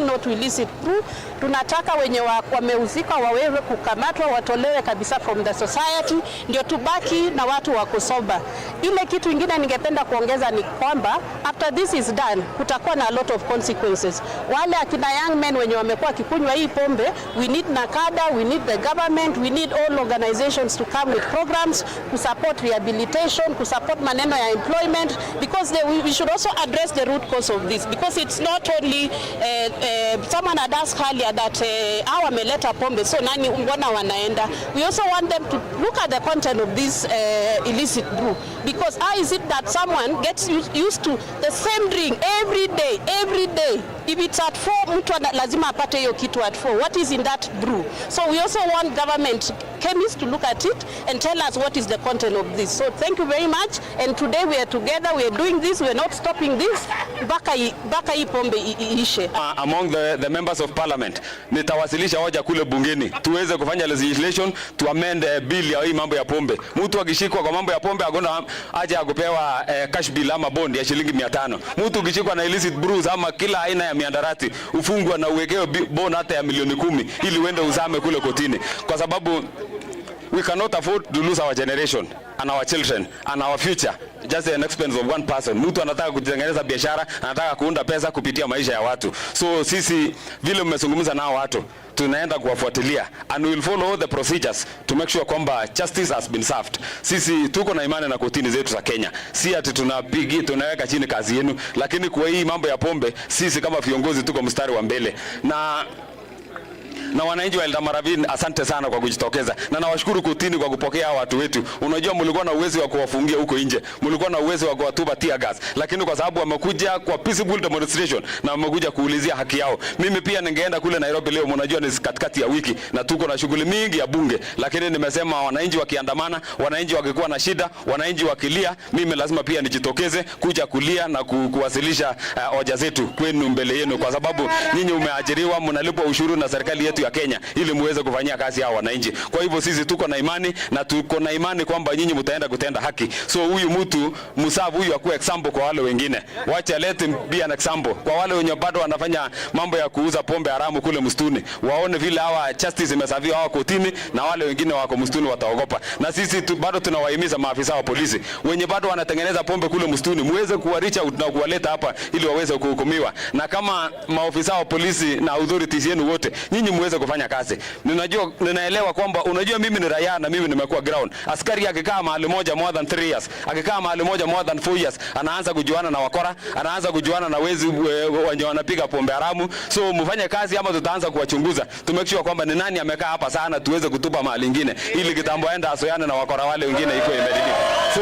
no to illicit brew. Tunataka wenye wamehusika wawewe kukamatwa, watolewe kabisa from the society, ndio tubaki na watu wako sober. Ile kitu ingine ningependa kuongeza ni kwamba after this is done, kutakuwa na a lot of consequences. Wale akina young men wenye wamekuwa kikunywa hii pombe, we need NACADA, we need the government, we need all organizations to come with programs to support rehabilitation, to support maneno ya employment, because we should also address the root cause of this, because it's not only someone had asked earlier that hawa wameleta pombe, so nani mbona wanaenda. We also want them to look at the content of this illicit brew, because how is it that someone gets used to the same drink every day? If it's at 4, mtu lazima apate hiyo kitu at 4. What is in that brew? So we also want government chemists to look at it and tell us what is the content of this. So thank you very much, and today we are together, we are doing this, we are not stopping this. Baka hii pombe ishe. Among the members of of Parliament, nitawasilisha hoja kule bungeni tuweze kufanya legislation to amend bill ya hii mambo ya pombe. Mtu akishikwa kwa mambo ya pombe agona aje akupewa cash bill ama bond ya shilingi 500. Mtu ukishikwa na illicit brews ama kila aina ya miandarati ufungwa na uwekewe bond hata ya milioni 10 ili uende uzame kule kotini, kwa sababu we cannot afford to lose our generation and our children and our future just at the expense of one person. Mtu anataka kutengeneza biashara, anataka kuunda pesa kupitia maisha ya watu. So sisi vile mmezungumza nao watu tunaenda kuwafuatilia and we will follow all the procedures to make sure kwamba justice has been served. Sisi tuko na imani na kotini zetu za Kenya. Si ati tunaweka chini kazi yenu, lakini kwa hii mambo ya pombe sisi kama viongozi tuko mstari wa mbele. Na wananchi wa Eldamaravini, asante sana kwa kujitokeza. Na nawashukuru kotini kwa kupokea watu wetu. Unajua mlikuwa na uwezo wa kuwafungia huko nje. Mlikuwa na uwezo wa kuwatupa tear gas. Lakini kwa sababu wamekuja kwa peaceful demonstration na wamekuja kuulizia haki yao. Mimi pia ningeenda kule Nairobi leo, mnajua ni katikati ya wiki na tuko na shughuli mingi ya bunge. Lakini nimesema wananchi wakiandamana, wananchi wakikuwa na shida, wananchi wakilia, mimi lazima pia nijitokeze kuja kulia na kuwasilisha hoja zetu kwenu mbele yenu, kwa sababu nyinyi umeajiriwa, mnalipwa ushuru na serikali yetu ya Kenya ili muweze kufanyia kazi hao wananchi. Kwa hivyo sisi tuko na imani na tuko na imani kwamba nyinyi mtaenda kutenda haki. So huyu mtu Musabu huyu akuwe example kwa wale wengine. Wacha let him be an example kwa wale wenye bado wanafanya mambo ya kuuza pombe haramu kule msituni. Waone vile hawa justice imesaviwa hawa kotini na wale wengine wako msituni wataogopa. Na sisi bado tunawahimiza maafisa wa polisi wenye bado wanatengeneza pombe kule msituni muweze kuwaricha na kuwaleta hapa ili waweze kuhukumiwa. Na kama maafisa wa polisi na authorities yenu wote nyinyi muweze kufanya kazi. Ninaelewa kwamba unajua mimi ni raia na mimi nimekuwa ground. Askari akikaa mahali moja more than 3 years, akikaa mahali moja more than 4 years, anaanza kujuana na wakora, anaanza kujuana na wezi wenye wanapiga pombe haramu. So mfanye kazi ama tutaanza kuwachunguza. To make sure kwamba ni nani amekaa hapa sana tuweze kutupa mahali nyingine ili kitambo aenda asoyane na wakora wale wengine iko imedilika. So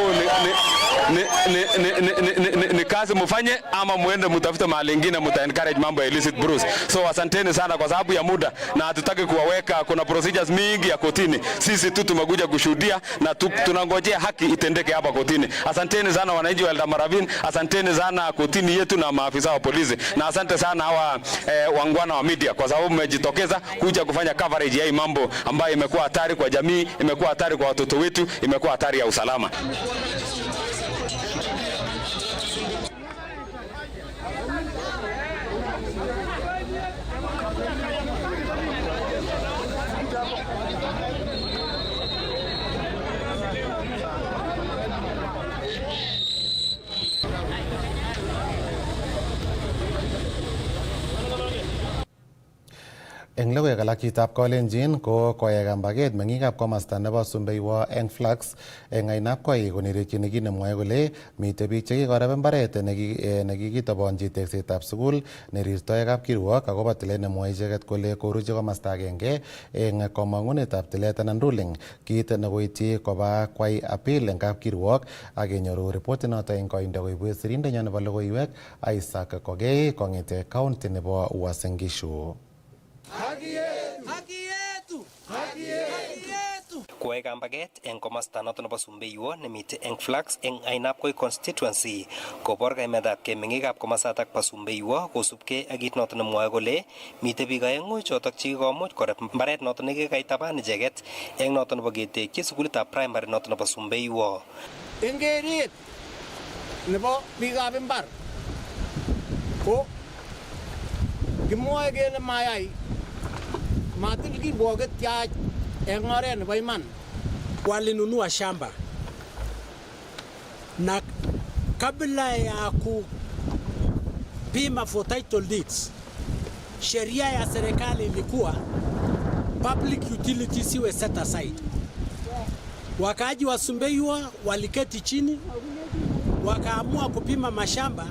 ni kazi mfanye ama muende mtafute mahali nyingine mta encourage mambo ya illicit brews. So asanteni sana kwa sababu ya muda na hatutaki kuwaweka, kuna procedures mingi ya kotini. Sisi tu tumekuja kushuhudia na tunangojea haki itendeke hapa kotini. Asanteni sana wananchi wa Eldamaravini, asanteni sana kotini yetu na maafisa wa polisi. Na asante sana hawa wangwana wa media kwa sababu mmejitokeza kuja kufanya coverage ya hii mambo ambayo imekuwa hatari kwa jamii, imekuwa hatari kwa watoto wetu, imekuwa hatari ya usalama. Eng logoiwek alak chitab Kalenjin ko koyai kambaget meng'ikab komasta nebo Sumbeiwo eng Flax eng ainabkoi konerekchini kit nemwoe kole mitei biik chekikoreb mbaret nekikitobonchi teksetab sukul nerirtoi kapkirwok akobo tilet nemwoe icheket kole koruchi komasta agenge eng komong'unetab tilet anan ruling, kit nekoityi koba kwai appeal eng kapkirwok ak kenyoru ripotinoto eng koindo koibwech sirindenyo nebo logoiwek Isaac Kogei kong'ete county nebo Uasin Gishu. Koyai kambaget eng komasta noto nebo Sumbeiwo nemite eng Flax eng ainabkoi constituency kobor kaimetab meng'ikab komasatak bo Sumbeiwo kosubkei ak kit noto nemwoe kole mitei biik aeng'u chotok chekikomuch koreb mbaret noto nekikaitaban icheket eng noto nebo ketekchi sukulitab primary noto nebo Sumbeiwo. Eng keret nebo biikab mbar ko kimwoe kele mayai matil kirwoket tyach eng oret nebo iman. Walinunua shamba na kabla ya kupima for title deeds, sheria ya serikali ilikuwa public utilities iwe set aside. Wakaaji wa Sumbeiwo waliketi chini wakaamua kupima mashamba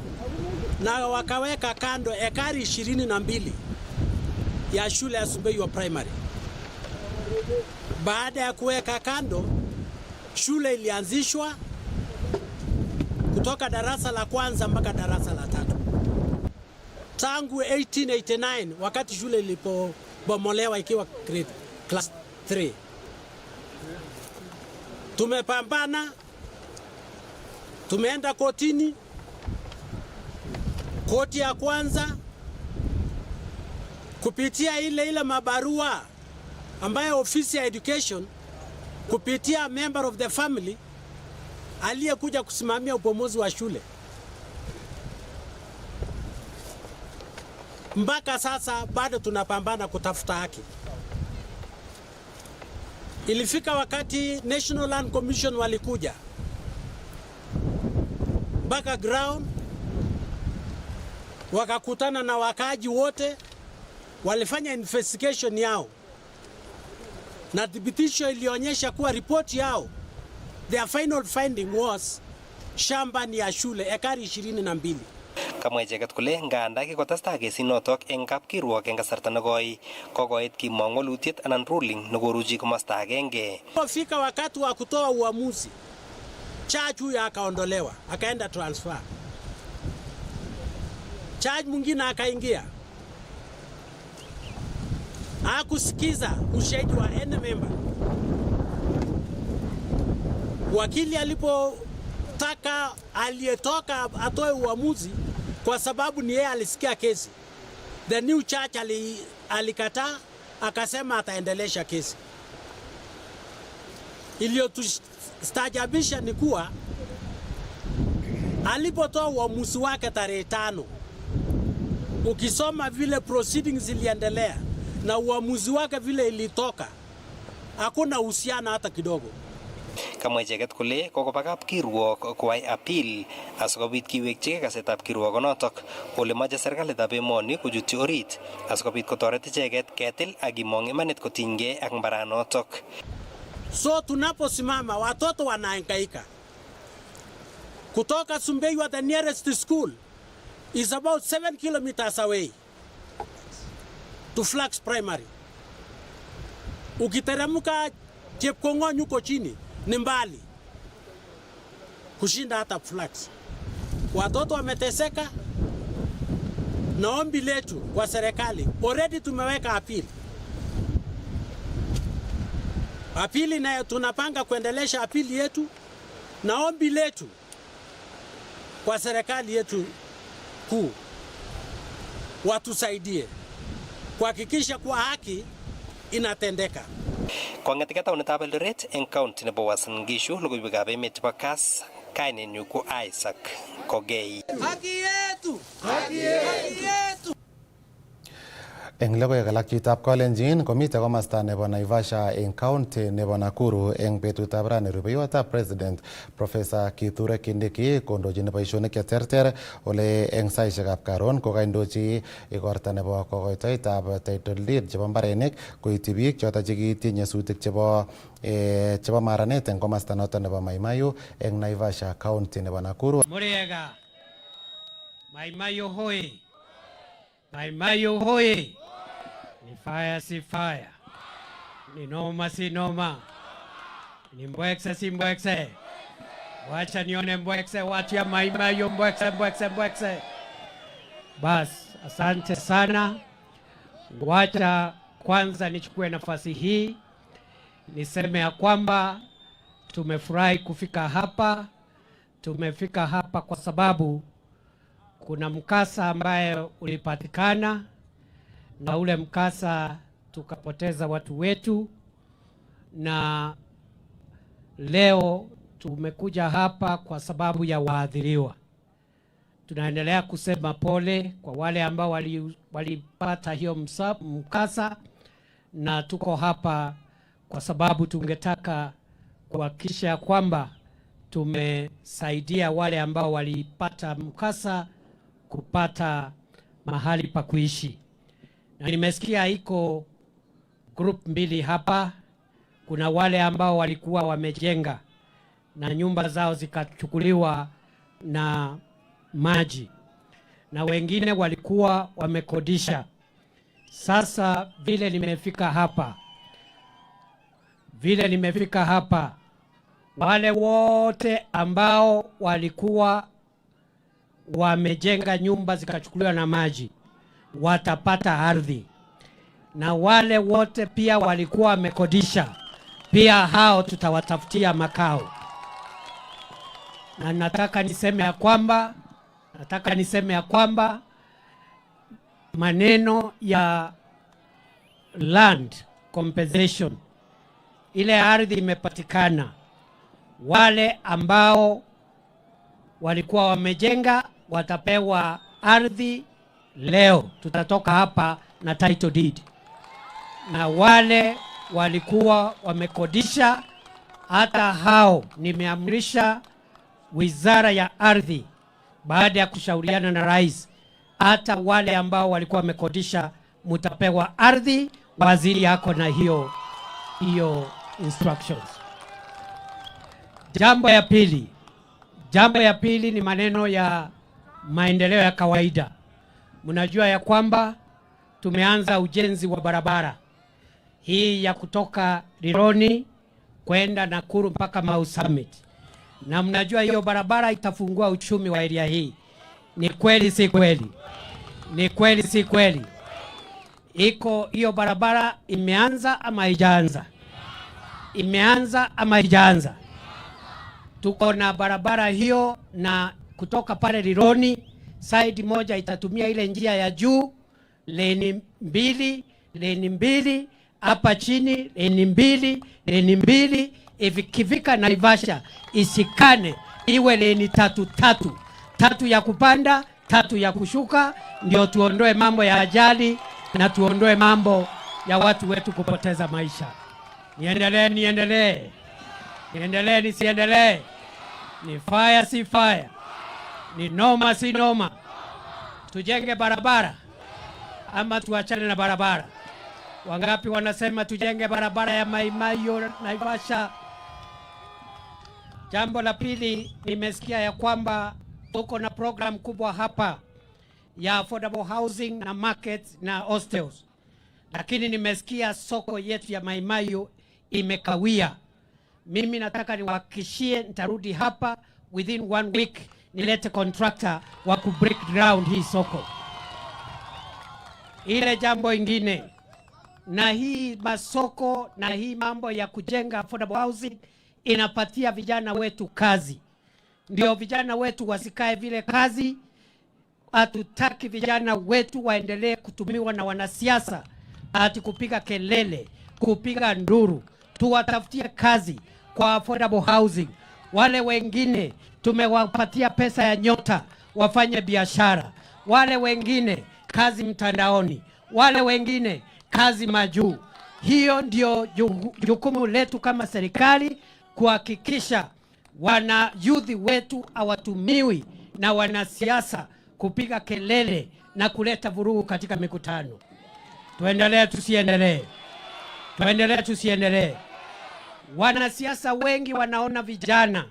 na wakaweka kando ekari 22 ya shule ya Sumbeiwo primary. Baada ya kuweka kando, shule ilianzishwa kutoka darasa la kwanza mpaka darasa la 3. Tangu 1889 wakati shule ilipobomolewa ikiwa grade class 3. Tumepambana, tumeenda kotini. Koti ya kwanza kupitia ile mabarua ambayo ofisi ya education kupitia member of the family aliyekuja kusimamia upomozi wa shule. Mpaka sasa bado tunapambana kutafuta haki. Ilifika wakati National Land Commission walikuja mpaka ground, wakakutana na wakaaji wote, walifanya investigation yao, na thibitisho ilionyesha kuwa ripoti yao, their final finding was shamba ni ya shule ekari 22. Kamwa icheket kole nganda kikotestai kesinotok eng kapkirwok eng kasarta nekoi kokoit kimong'olutiet anan ruling nekoruchi komosta agenge. Fika wakati wa kutoa uamuzi, charge huyo akaondolewa, akaenda transfer. Charge mwingine akaingia, hakusikiza ushahidi wa any member. Wakili alipotaka aliyetoka atoe uamuzi kwa sababu ni yeye alisikia kesi, the new judge alikataa, akasema ataendelesha kesi. Iliyotustajabisha ni kuwa alipotoa uamuzi wake tarehe 5, ukisoma vile proceedings iliendelea na uamuzi wake vile ilitoka, hakuna uhusiano hata kidogo. Kamwa icheket kole kokoba kapkirwok koyai appeal asikobit kiwekchigei kasetab kirwokonotok ole moche serikalitab emoni kochutyi orit asikobit kotoret icheket ketil ak kimong imanit kotinygei ak mbaranotok. So tunaposimama watoto wanahangaika. Kutoka Sumbeywa, the nearest school is about 7 kilometers away to Flax Primary. Ukiteremka Chepkong'ony uko chini ni mbali kushinda hata Flax. Watoto wameteseka, na ombi letu kwa serikali, already tumeweka appeal. Apili nayo tunapanga kuendelesha apili yetu, na ombi letu kwa serikali yetu kuu watusaidie kuhakikisha kuwa haki inatendeka. Kong'etika taonitab Eldoret eng county nebo Uasin Gishu, logoiwekab emet chebo Kass, kainenyu ko Isaac Kogei. Haki yetu! Haki yetu! Eng logoiwek alak chitab Kalenjin komite komasta nebo Naivasha eng county nebo Nakuru eng betutab rani rubeiwotab president Professor Kithure Kindiki kondochi boisionik cheterter ole eng saisiekab karon kokaindochi igorta nebo kokoitoetab title deed chebo mbarenik koityi biik choto chekiityi nyasutik chebo maranet eng komasta noto nebo Maimayu eng Naivasha county nebo Nakuru. Muriega Maimayu hoye, Maimayu hoye. Ni fire si fire, ni noma si noma, ni mbwekse si mbwekse. Wacha nione mbwekse, watu ya Maimayu mbwekse, mbwekse, mbwekse. Bas, asante sana. Wacha kwanza nichukue nafasi hii niseme ya kwamba tumefurahi kufika hapa. Tumefika hapa kwa sababu kuna mkasa ambaye ulipatikana, na ule mkasa tukapoteza watu wetu, na leo tumekuja hapa kwa sababu ya waathiriwa. Tunaendelea kusema pole kwa wale ambao walipata hiyo mkasa, na tuko hapa kwa sababu tungetaka kuhakikisha kwamba tumesaidia wale ambao walipata mkasa kupata mahali pa kuishi. Na nimesikia iko group mbili hapa. Kuna wale ambao walikuwa wamejenga na nyumba zao zikachukuliwa na maji, na wengine walikuwa wamekodisha. Sasa vile nimefika hapa, wale wote ambao walikuwa wamejenga nyumba zikachukuliwa na maji watapata ardhi, na wale wote pia walikuwa wamekodisha, pia hao tutawatafutia makao. Na nataka niseme ya kwamba maneno ya land compensation, ile ardhi imepatikana, wale ambao walikuwa wamejenga watapewa ardhi leo. Tutatoka hapa na title deed, na wale walikuwa wamekodisha, hata hao nimeamrisha Wizara ya Ardhi baada ya kushauriana na rais, hata wale ambao walikuwa wamekodisha mutapewa ardhi. Waziri yako na hiyo instructions. Jambo ya pili ni maneno ya maendeleo ya kawaida. Mnajua ya kwamba tumeanza ujenzi wa barabara hii ya kutoka Rironi kwenda Nakuru mpaka Mau Summit, na mnajua hiyo barabara itafungua uchumi wa area hii. Ni kweli si kweli? Ni kweli si kweli? Iko hiyo barabara imeanza ama haijaanza? Imeanza ama haijaanza? Tuko na barabara hiyo, na kutoka pale Rironi side moja itatumia ile njia ya juu, leni mbili, hapa chini leni mbili, ikifika Naivasha isikane iwe leni tatu ya kupanda, 3 ya kushuka, ndio tuondoe mambo ya ajali na tuondoe mambo ya watu wetu kupoteza maisha. Niendelee nisiendelee? Ni fire si fire? Ni noma si noma? Tujenge barabara ama tuachane na barabara? Wangapi wanasema tujenge barabara ya Maimayo Naivasha? Jambo la pili, nimesikia ya kwamba tuko na program kubwa hapa ya affordable housing na markets na hostels, lakini nimesikia soko yetu ya Maimayo imekawia. Mimi nataka niwahakikishie nitarudi hapa within 1 week, nilete contractor wa ku break ground hii soko. Ile jambo ingine, na hii masoko na hii mambo ya kujenga affordable housing inapatia vijana wetu kazi. Ndio vijana wetu wasikae vile kazi. Hatutaki vijana wetu waendelee kutumiwa na wanasiasa ati kupiga kelele, kupiga nduru. Tuwatafutie kazi kwa affordable housing. Wale wengine tumewapatia pesa ya nyota wafanye biashara. Wale wengine kazi mtandaoni. Wale wengine kazi majuu. Hiyo ndio jukumu letu kama serikali, kuhakikisha wana youth wetu hawatumiwi na wanasiasa kupiga kelele na kuleta vurugu katika mikutano. Tuendelee tusiendelee? Tuendelee tusiendelee? Wanasiasa wengi wanaona vijana,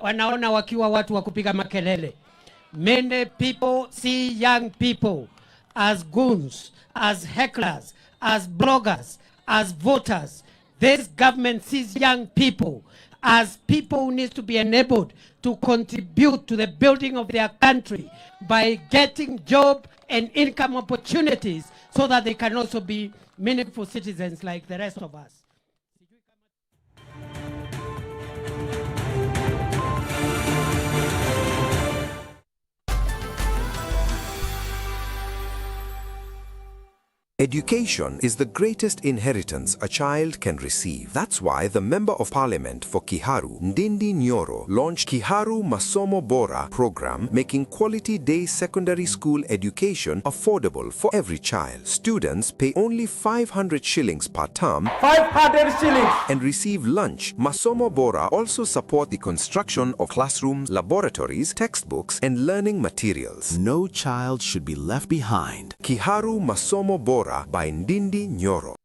wanaona wakiwa watu wa kupiga makelele. Many people see young people as goons, as hecklers, as bloggers, as voters. This government sees young people as people who need to be enabled to contribute to the building of their country by getting job and income opportunities so that they can also be meaningful citizens like the rest of us. Education is the greatest inheritance a child can receive. That's why the Member of Parliament for Kiharu, Ndindi Nyoro, launched Kiharu Masomo Bora program, making quality day secondary school education affordable for every child. Students pay only 500 shillings per term 500 shillings and receive lunch. Masomo Bora also support the construction of classrooms, laboratories, textbooks, and learning materials. No child should be left behind. Kiharu Masomo Bora by Ndindi Nyoro.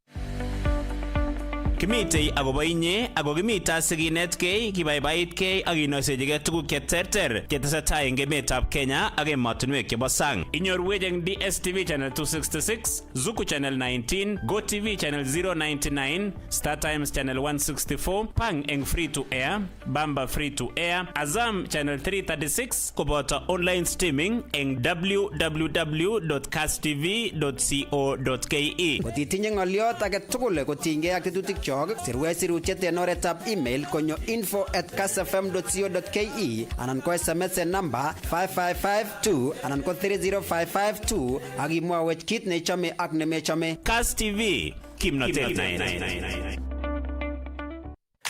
Kimitei agobo inye ago kimita siginetkei kibaibaitkei ak inosechigei tuguk cheterter chetesetai eng emetab Kenya ak emotinwek chebo sang. Inyorwech eng DSTV channel 266, Zuku channel 19, GoTV channel 099, Star Times channel 164, Pang eng free to air, Bamba free to air, Azam channel 336 koboto online streaming eng www.kasstv.co.ke. Kotitinye ng'oliot age tugul kotinygei ak tetutik chok, sirwech sirutiet en oretab email konyo info@kassfm.co.ke anan ko SMS en number 5552 anan ko 30552 ak imwawech kit nechome ak nemechome. Kass TV, kimnatet naet.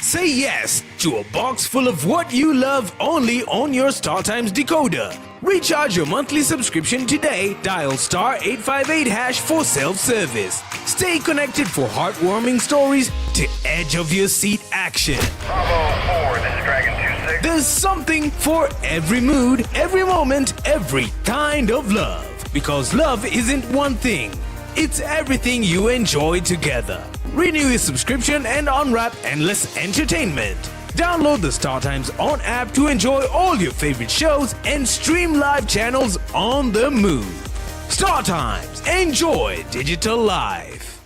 Say yes to a box full of what you love only on your StarTimes decoder. Recharge your monthly subscription today. Dial *858# for self-service. Stay connected for heartwarming stories to edge of your seat action. Bravo 4, this is Dragon 26. There's something for every mood, every moment, every kind of love. Because love isn't one thing. It's everything you enjoy together. Renew your subscription and unwrap endless entertainment. Download the StarTimes On app to enjoy all your favorite shows and stream live channels on the move. StarTimes. Enjoy digital life.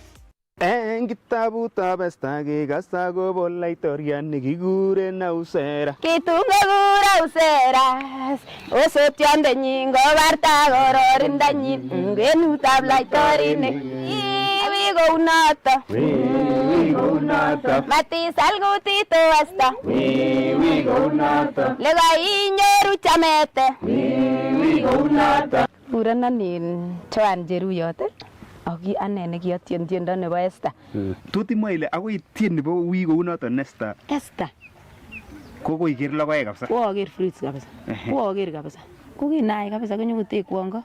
En kitabutab Esta kekasa kobo laitoriat nekikuren Ausera. Kitungekur Auseras, osotiondenyin kobarta kororindanyin kwenutab laitorinik. Wi kounoto, matisal kutito Esta, lekainyoru chamete. Kurenon Joan Cheruyot aki ane nekiyotien tiendo nebo Esther. Tot imwa ile akoi tien nebo wi kounoton Esther. Esther Ko koiker logoek kabisa. Koaker fruits kabisa. Koaker kabisa. Ko kinai kabisa konyokotekwon ko.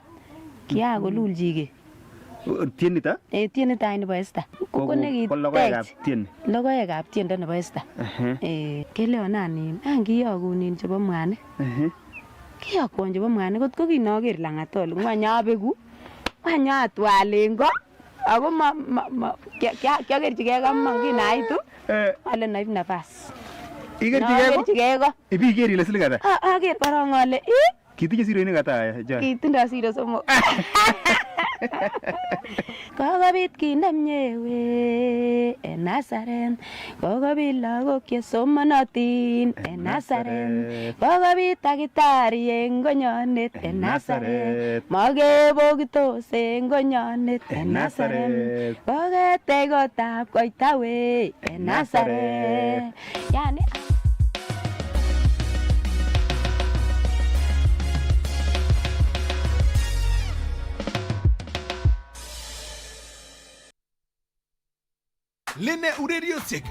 Kiakolulchike. Tienito? Tienito any nebo Esther. Ko nekitech. Ko logoekab tieni. Logoekab tiendo nebo Esther. Keleonan angiyokunin chebo mwanik. Kiyokwon chebo mwanik kot ko kinoker langatol ngwany abeku. Ngwany atwalen ko. Ako kiakerchigei kamang kinaitu. Ale naib nafas. Ikerchigei ko? Ibiker ile siling ata? Aker barong ale kitinye siroinik ata John? Kitindoi siro somok. Kokobit kindamye we en Nazareth. Kokobit lagok chesomonotin en Nazareth. Kokobit takitari en konyonet en Nazareth. Mokebokitos en konyonet en Nazareth. Koketech kotab koita we en Nazareth. Yani Lene ureriosiek